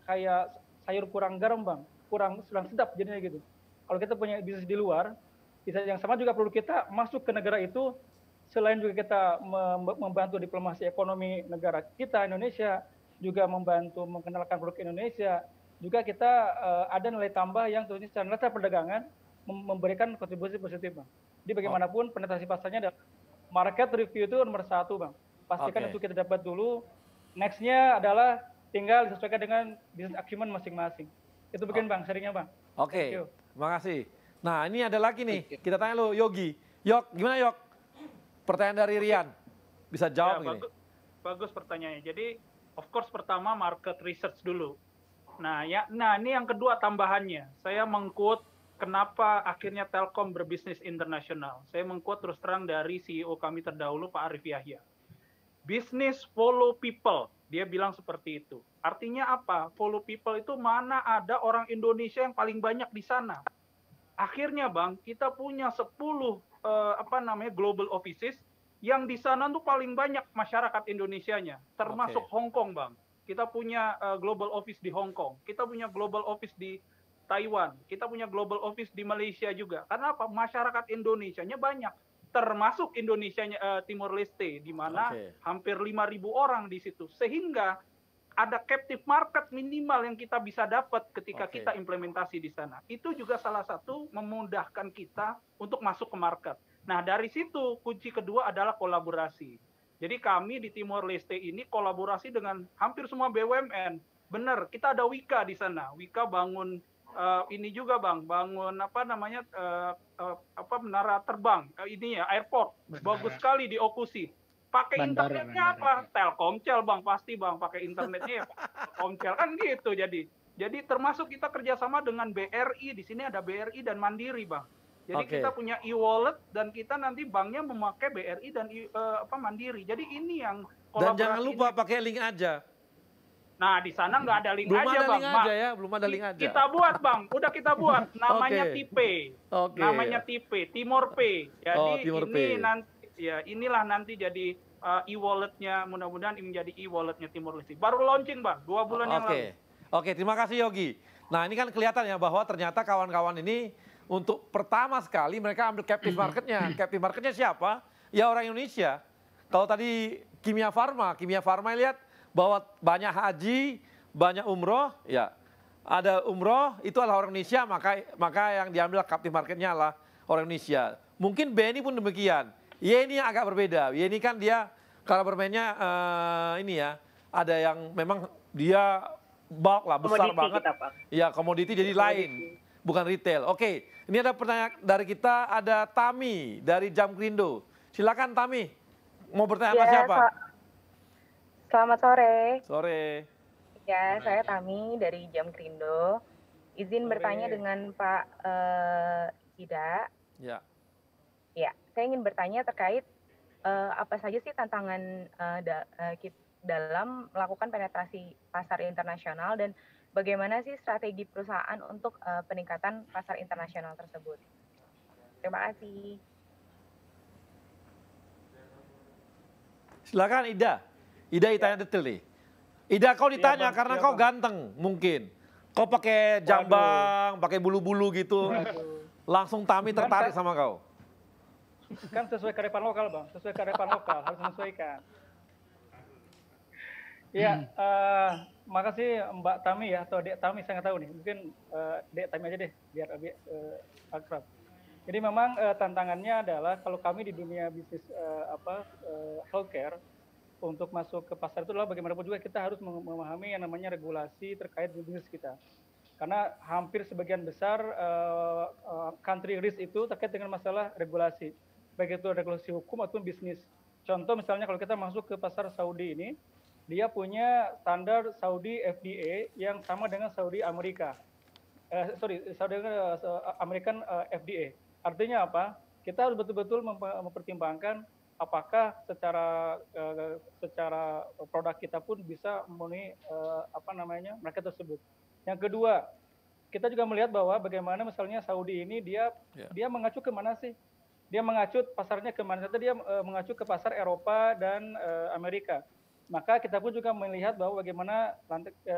kayak sayur kurang garam Bang, kurang sedap jadinya gitu. Kalau kita punya bisnis di luar, bisa yang sama juga produk kita masuk ke negara itu selain juga kita membantu diplomasi ekonomi negara kita Indonesia, juga membantu mengenalkan produk Indonesia, juga kita ada nilai tambah yang tentunya secara neraca perdagangan memberikan kontribusi positif, Bang. Jadi bagaimanapun penetrasi pasarnya adalah market review itu nomor 1, Bang. Pastikan itu kita dapat dulu. Next-nya adalah tinggal disesuaikan dengan business acumen masing-masing. Itu begini, Bang, sharingnya, Bang. Oke, terima kasih. Nah, ini ada lagi nih. Kita tanya lu, Yogi. Yok, gimana Yok? Pertanyaan dari Rian. Bisa jawab ya, gini. Bagus pertanyaannya. Jadi, of course pertama market research dulu. Nah, ini yang kedua tambahannya. Saya meng-quote kenapa akhirnya Telkom berbisnis internasional. Saya meng-quote terus terang dari CEO kami terdahulu, Pak Arif Yahya. Business follow people. Dia bilang seperti itu. Artinya apa? Follow people itu mana ada orang Indonesia yang paling banyak di sana. Akhirnya, Bang, kita punya 10 global offices yang di sana tuh paling banyak masyarakat Indonesianya, termasuk Hong Kong, Bang. Kita punya global office di Hong Kong, kita punya global office di Taiwan, kita punya global office di Malaysia juga. Karena apa? Masyarakat Indonesianya banyak, termasuk Indonesianya Timor Leste, di mana hampir 5.000 orang di situ. Sehingga ada captive market minimal yang kita bisa dapat ketika kita implementasi di sana. Itu juga salah satu memudahkan kita untuk masuk ke market. Nah, dari situ kunci kedua adalah kolaborasi. Jadi kami di Timor Leste ini kolaborasi dengan hampir semua BUMN. Benar, kita ada Wika di sana. Wika bangun ini juga, Bang, bangun menara terbang, airport. Bagus sekali di Okusi. Pakai internetnya apa? Telkomsel, Bang, pasti, Bang, pakai internetnya ya Telkomsel kan gitu. Jadi termasuk kita kerjasama dengan BRI, di sini ada BRI dan Mandiri, Bang. Jadi kita punya e-wallet dan kita nanti banknya memakai BRI dan Mandiri. Jadi ini yang kolaborasi. Dan jangan lupa pakai link aja. Nah, di sana nggak ada link aja, Bang. Belum ada link aja. Kita buat, Bang. Udah kita buat. Namanya Tipe. Namanya Tipe, Timor Pay. Jadi ini nanti inilah nanti jadi e-walletnya, mudah-mudahan ini menjadi e-walletnya Timor Leste. Baru launching, Bang, 2 bulan yang lalu. Oke, terima kasih Yogi. Nah, ini kan kelihatan ya bahwa ternyata kawan-kawan ini untuk pertama sekali mereka ambil captive marketnya. Captive marketnya siapa? Ya orang Indonesia. Kalau tadi Kimia Farma lihat bahwa banyak haji, banyak umroh, ya ada umroh itu adalah orang Indonesia, maka yang diambil captive marketnya adalah orang Indonesia. Mungkin BNI pun demikian. Ini yang agak berbeda. Ini kan dia cara bermainnya ada yang memang dia bulk lah, besar banget. Ya, komoditi jadi lain, bukan retail. Oke, ini ada pertanyaan dari kita, ada Tami dari Jamkrindo. Silakan Tami, mau bertanya apa siapa? Selamat sore. Sore. Ya, saya Tami dari Jamkrindo. Izin bertanya dengan Pak Ida. Ya. Ya, saya ingin bertanya terkait apa saja sih tantangan dalam melakukan penetrasi pasar internasional dan bagaimana sih strategi perusahaan untuk peningkatan pasar internasional tersebut. Terima kasih. Silakan Ida. Ida ditanya detail nih. Ida kau ditanya karena kau ganteng mungkin. Kau pakai jambang, pakai bulu-bulu gitu. Langsung Tami tertarik sama kau. Kan sesuai kearifan lokal, Bang. Sesuai kearifan lokal, harus menyesuaikan. Ya, makasih Mbak Tami ya, atau Dek Tami, saya nggak tahu nih. Mungkin Dek Tami aja deh, biar lebih akrab. Jadi memang tantangannya adalah kalau kami di dunia bisnis healthcare, untuk masuk ke pasar itu adalah bagaimanapun juga kita harus memahami yang namanya regulasi terkait bisnis kita. Karena hampir sebagian besar country risk itu terkait dengan masalah regulasi. Baik itu regulasi hukum ataupun bisnis. Contoh misalnya kalau kita masuk ke pasar Saudi ini, dia punya standar Saudi FDA yang sama dengan Saudi Amerika. Saudi American FDA. Artinya apa? Kita harus betul-betul mempertimbangkan apakah secara produk kita pun bisa memenuhi market tersebut. Yang kedua, kita juga melihat bahwa bagaimana misalnya Saudi ini dia mengacu ke mana sih? Dia mengacu pasarnya ke mana? Dia mengacu ke pasar Eropa dan Amerika. Maka kita pun juga melihat bahwa bagaimana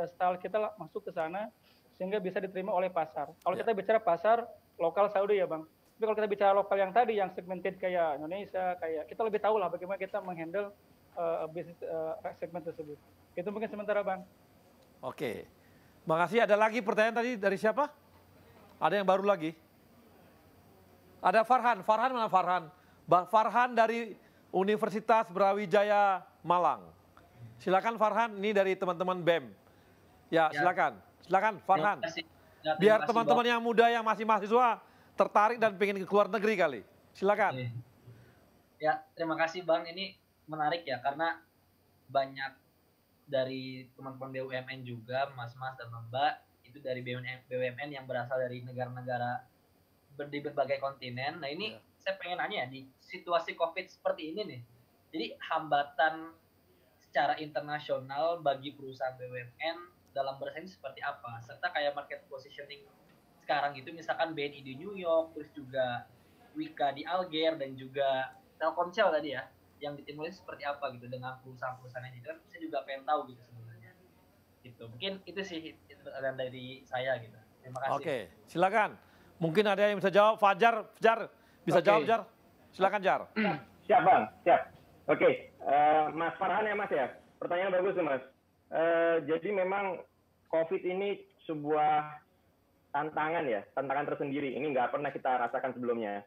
style kita masuk ke sana sehingga bisa diterima oleh pasar. Kalau kita bicara pasar lokal Saudi ya, Bang. Tapi kalau kita bicara lokal yang tadi, yang segmented kayak Indonesia, kayak kita lebih tahu lah bagaimana kita menghandle bisnis segmen tersebut. Itu mungkin sementara Bang. Oke, makasih. Ada lagi pertanyaan tadi dari siapa? Ada yang baru lagi? Ada Farhan. Farhan mana Farhan? Farhan dari Universitas Brawijaya Malang. Silakan Farhan, ini dari teman-teman BEM. Ya, silakan. Silakan Farhan. Biar teman-teman yang muda yang masih mahasiswa tertarik dan pengen ke luar negeri kali. Silakan. Ya, terima kasih Bang. Ini menarik ya, karena banyak dari teman-teman BUMN juga, mas-mas dan mbak, itu dari BUMN yang berasal dari negara-negara di berbagai kontinen. Nah ini saya pengen nanya ya, di situasi COVID seperti ini nih, jadi hambatan secara internasional bagi perusahaan BUMN dalam bersaing seperti apa? Serta kayak market positioning sekarang itu, misalkan BNI di New York, terus juga Wika di Alger, dan juga Telkomsel tadi ya, yang di Timor Leste seperti apa gitu dengan perusahaan-perusahaan ini. Kan saya juga pengen tahu gitu sebenarnya. Gitu. Mungkin itu sih pertanyaan dari saya gitu. Terima kasih. Oke, silakan. Mungkin ada yang bisa jawab. Fajar bisa jawab Jar. Silakan Jar. Siap Bang, siap. Oke, Mas Farhan ya Mas ya. Pertanyaan bagus tuh Mas. Jadi memang COVID ini sebuah tantangan ya, tantangan tersendiri. Ini nggak pernah kita rasakan sebelumnya.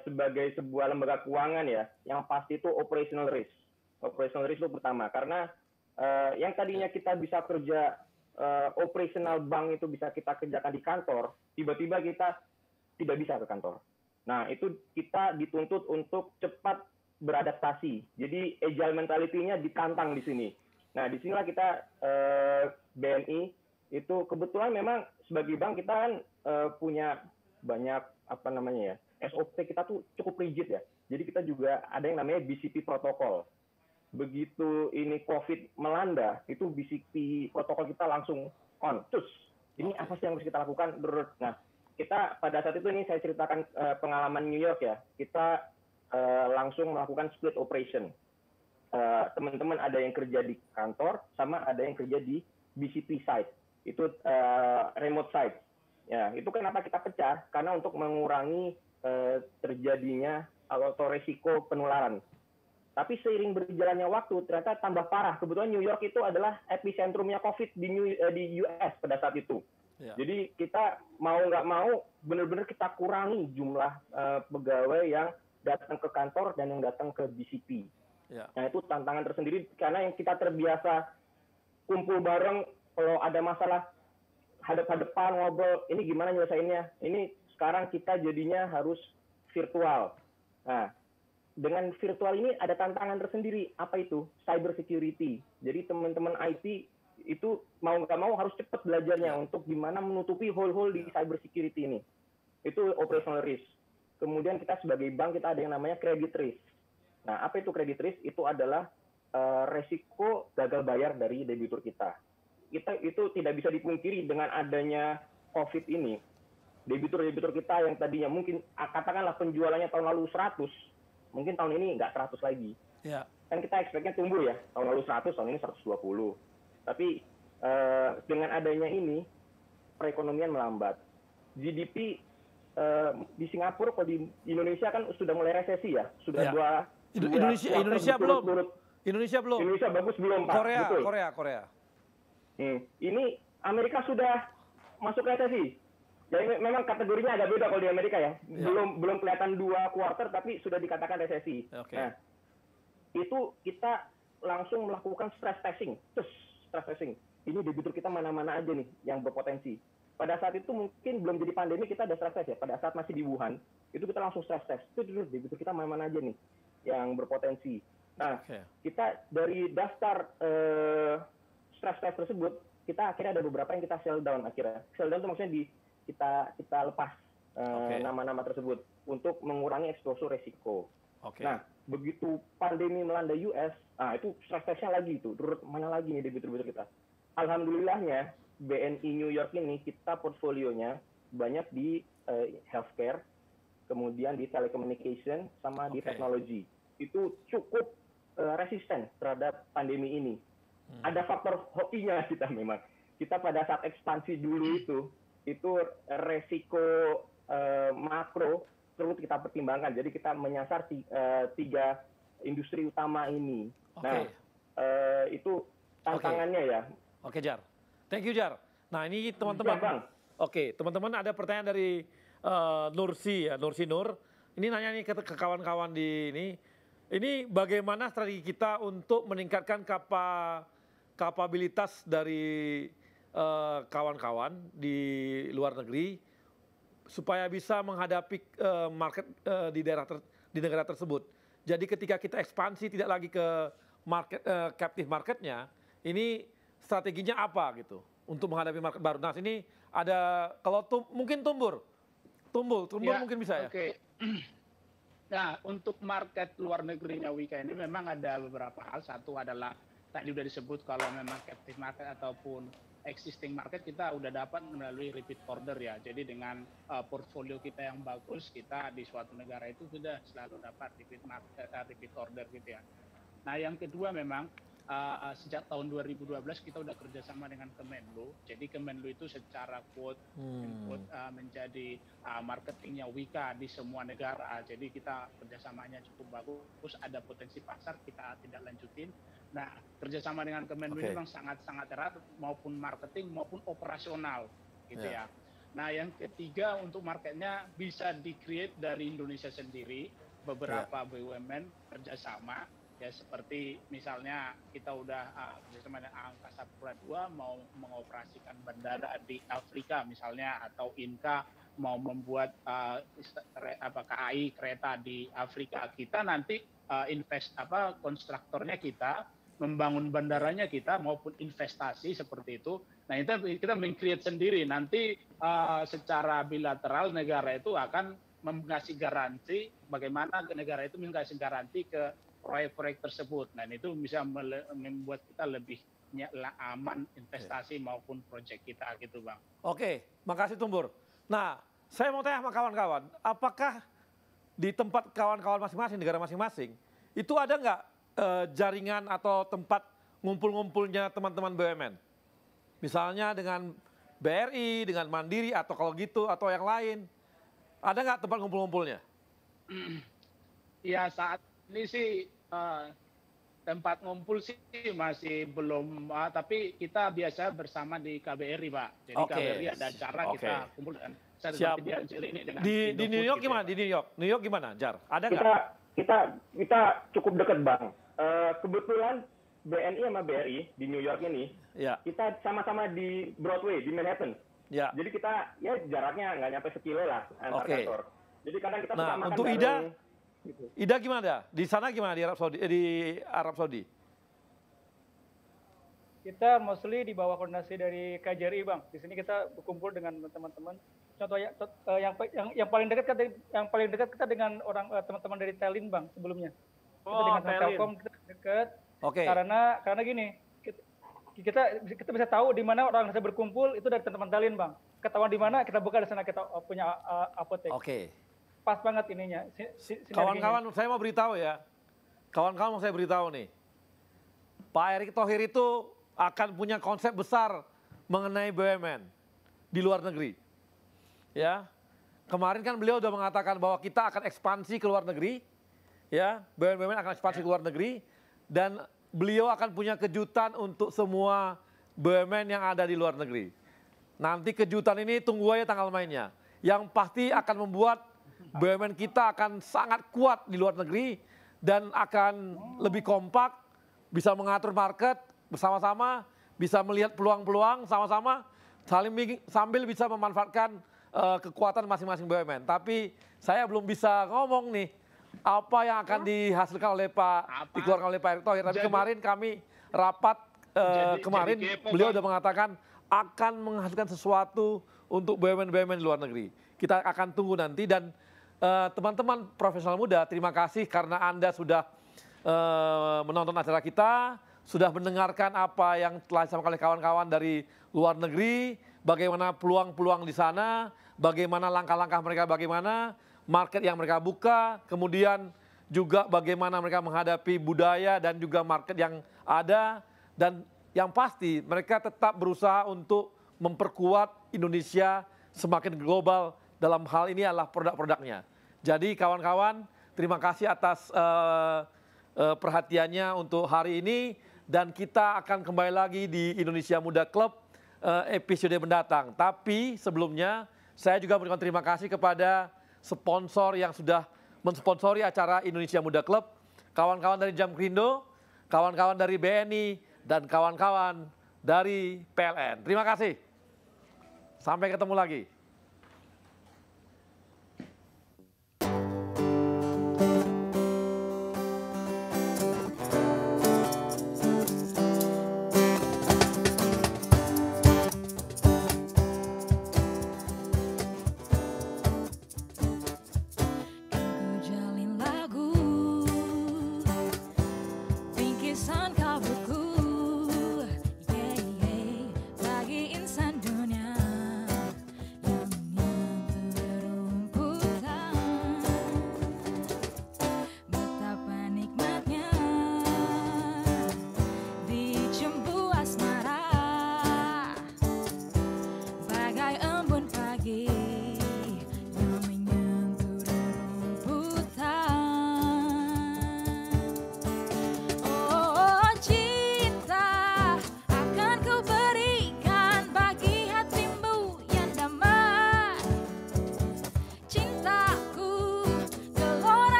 Sebagai sebuah lembaga keuangan ya, yang pasti itu operational risk. Operational risk itu pertama, karena yang tadinya kita bisa kerja operational bank itu bisa kita kerjakan di kantor, tiba-tiba kita tidak bisa ke kantor. Nah, itu kita dituntut untuk cepat beradaptasi. Jadi agile mentality-nya ditantang di sini. Nah, disinilah kita BNI itu kebetulan memang sebagai bank kita kan punya banyak apa namanya ya, SOP kita tuh cukup rigid ya. Jadi kita juga ada yang namanya BCP protokol. Begitu ini COVID melanda, itu BCP protokol kita langsung on. Terus, ini apa sih yang harus kita lakukan? Nah, kita pada saat itu ini saya ceritakan pengalaman New York ya. Kita langsung melakukan split operation. Teman-teman ada yang kerja di kantor, sama ada yang kerja di BCP site. Itu remote site. Ya, itu kenapa kita pecah? Karena untuk mengurangi terjadinya atau resiko penularan. Tapi seiring berjalannya waktu ternyata tambah parah. Kebetulan New York itu adalah epicentrumnya COVID di US pada saat itu. Ya. Jadi kita mau nggak mau benar-benar kita kurangi jumlah pegawai yang datang ke kantor dan yang datang ke BCP. Ya. Nah itu tantangan tersendiri karena yang kita terbiasa kumpul bareng, kalau ada masalah hadap-hadapan ngobrol, ini gimana nyelesainnya? Ini sekarang kita jadinya harus virtual. Nah, dengan virtual ini ada tantangan tersendiri. Apa itu? Cyber security. Jadi teman-teman IT itu mau nggak mau harus cepat belajarnya untuk gimana menutupi hole-hole di cyber security ini. Itu operational risk. Kemudian kita sebagai bank kita ada yang namanya credit risk. Nah, apa itu credit risk? Itu adalah resiko gagal bayar dari debitur kita. Kita itu tidak bisa dipungkiri dengan adanya COVID ini. Debitur-debitur kita yang tadinya mungkin katakanlah penjualannya tahun lalu 100, mungkin tahun ini nggak 100 lagi. Ya. Kan kita expect-nya tumbuh ya, tahun lalu 100, tahun ini 120. Tapi dengan adanya ini, perekonomian melambat. GDP di Singapura, kalau di Indonesia kan sudah mulai resesi ya, sudah Indonesia belum. Indonesia bagus belum Pak. Korea. Ini Amerika sudah masuk resesi. Jadi memang kategorinya agak beda kalau di Amerika ya. Belum kelihatan 2 kuarter tapi sudah dikatakan resesi. Okay. Nah, itu kita langsung melakukan stress testing. Stress testing. Ini debitur kita mana-mana aja nih yang berpotensi. Pada saat itu mungkin belum jadi pandemi kita ada stress test ya. Pada saat masih di Wuhan, itu kita langsung stress test. Itu debitur kita mana-mana aja nih yang berpotensi. Nah, kita dari daftar stress test tersebut, kita akhirnya ada beberapa yang kita sell down akhirnya. Sell down itu maksudnya kita lepas nama-nama tersebut untuk mengurangi exposure resiko. Nah, begitu pandemi melanda US, itu stress testnya lagi itu, turut mana lagi nih debitur-debitur kita. Alhamdulillahnya BNI New York ini kita portfolionya banyak di healthcare, kemudian di telecommunication, sama di teknologi. Itu cukup resisten terhadap pandemi ini. Ada faktor hokinya kita memang. Kita pada saat ekspansi dulu itu resiko makro perlu kita pertimbangkan. Jadi kita menyasar 3 industri utama ini. Nah, itu tantangannya ya. Oke, Jar. Thank you, Jar. Nah, ini teman-teman. Oke, teman-teman ada pertanyaan dari Nursi ya, Nursi Nur. Ini nanya nih ke kawan-kawan di ini. Ini bagaimana strategi kita untuk meningkatkan kapabilitas dari kawan-kawan di luar negeri supaya bisa menghadapi market di negara tersebut. Jadi ketika kita ekspansi tidak lagi ke captive marketnya, ini strateginya apa gitu untuk menghadapi market baru. Nah, sini ada kalau mungkin Tumbur ya, mungkin bisa ya. Oke. Nah, untuk market luar negerinya Wika ini memang ada beberapa hal. Satu adalah tadi sudah disebut kalau memang captive market ataupun existing market kita udah dapat melalui repeat order ya. Jadi dengan portfolio kita yang bagus, kita di suatu negara itu sudah selalu dapat repeat order gitu ya. Nah, yang kedua memang sejak tahun 2012 kita udah kerjasama dengan Kemenlu. Jadi Kemenlu itu secara quote menjadi marketingnya Wika di semua negara. Jadi kita kerjasamanya cukup bagus. Ada potensi pasar kita tidak lanjutin. Nah, kerjasama dengan Kemenlu ini memang sangat-sangat erat, maupun marketing maupun operasional, gitu ya. Nah, yang ketiga untuk marketnya bisa di-create dari Indonesia sendiri, beberapa BUMN kerjasama, ya seperti misalnya kita udah kerjasama dengan Angkasa Pura II mau mengoperasikan bandara di Afrika misalnya, atau Inka mau membuat KAI kereta di Afrika. Kita nanti konstruktornya kita, membangun bandaranya kita maupun investasi seperti itu. Nah, itu kita meng-create sendiri. Nanti secara bilateral negara itu akan mengasih garansi, bagaimana negara itu mengasih garansi ke proyek-proyek tersebut. Nah, itu bisa membuat kita lebih aman investasi maupun proyek kita gitu, Bang. Oke, makasih Tumbur. Nah, saya mau tanya sama kawan-kawan, apakah di tempat kawan-kawan masing-masing, negara masing-masing, itu ada nggak jaringan atau tempat ngumpul-ngumpulnya teman-teman BUMN? Misalnya dengan BRI, dengan Mandiri, atau kalau gitu, atau yang lain. Ada nggak tempat ngumpul-ngumpulnya? Ya, saat ini sih tempat ngumpul sih masih belum, tapi kita biasa bersama di KBRI, Pak. Jadi KBRI ada acara kita kumpul dengan di New York gimana? Di New York gimana, Jar? Ada nggak? Kita cukup dekat, Bang. Kebetulan BNI sama BRI di New York ini, kita sama-sama di Broadway, di Manhattan. Jadi kita jaraknya nggak nyampe sekilo lah antar kantor. Jadi kadang kita suka makan untuk bareng. Ida gimana? Di sana gimana di Arab Saudi? Kita mostly di bawah koordinasi dari KJRI, Bang. Di sini kita berkumpul dengan teman-teman. Contoh yang paling dekat kita dengan teman-teman dari Telin, Bang, sebelumnya. Kita dengan Telkom kita dekat. Karena gini, kita bisa tahu di mana orang bisa berkumpul itu dari teman-teman Telin, Bang. Ketahuan di mana kita buka di sana, kita punya apotek. Pas banget ininya. Kawan-kawan, saya mau beritahu ya. Kawan-kawan mau saya beritahu nih. Pak Erick Thohir itu akan punya konsep besar mengenai BUMN di luar negeri. Ya. Kemarin kan beliau sudah mengatakan bahwa kita akan ekspansi ke luar negeri. Ya, BUMN akan ekspansi ke luar negeri dan beliau akan punya kejutan untuk semua BUMN yang ada di luar negeri. Nanti kejutan ini tunggu aja tanggal mainnya. Yang pasti akan membuat BUMN kita akan sangat kuat di luar negeri dan akan lebih kompak, bisa mengatur market bersama-sama, bisa melihat peluang-peluang sama-sama, sambil bisa memanfaatkan kekuatan masing-masing BUMN. Tapi saya belum bisa ngomong nih apa yang akan dihasilkan oleh dikeluarkan oleh Pak Erick Thohir. Tapi kemarin kami rapat beliau sudah mengatakan akan menghasilkan sesuatu untuk BUMN-BUMN di luar negeri. Kita akan tunggu nanti dan teman-teman profesional muda, terima kasih karena Anda sudah menonton acara kita, sudah mendengarkan apa yang telah disampaikan oleh kawan-kawan dari luar negeri, bagaimana peluang-peluang di sana, bagaimana langkah-langkah mereka, bagaimana market yang mereka buka, kemudian juga bagaimana mereka menghadapi budaya dan juga market yang ada, dan yang pasti mereka tetap berusaha untuk memperkuat Indonesia semakin global dalam hal ini adalah produk-produknya. Jadi kawan-kawan, terima kasih atas perhatiannya untuk hari ini. Dan kita akan kembali lagi di Indonesia Muda Club episode mendatang. Tapi sebelumnya saya juga berikan terima kasih kepada sponsor yang sudah mensponsori acara Indonesia Muda Club. Kawan-kawan dari Jamkrindo, kawan-kawan dari BNI, dan kawan-kawan dari PLN. Terima kasih. Sampai ketemu lagi.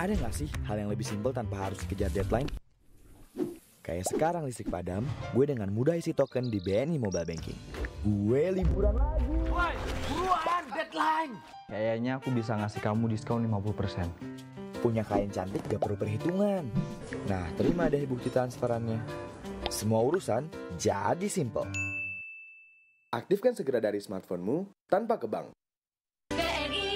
Ada nggak sih hal yang lebih simpel tanpa harus kejar deadline? Kayak sekarang listrik padam, gue dengan mudah isi token di BNI Mobile Banking. Gue liburan lagi. Woi, buruan, deadline. Kayaknya aku bisa ngasih kamu diskon 50%. Punya klien cantik gak perlu perhitungan. Nah, terima deh bukti transferannya. Semua urusan jadi simpel. Aktifkan segera dari smartphone-mu tanpa ke bank. BNI.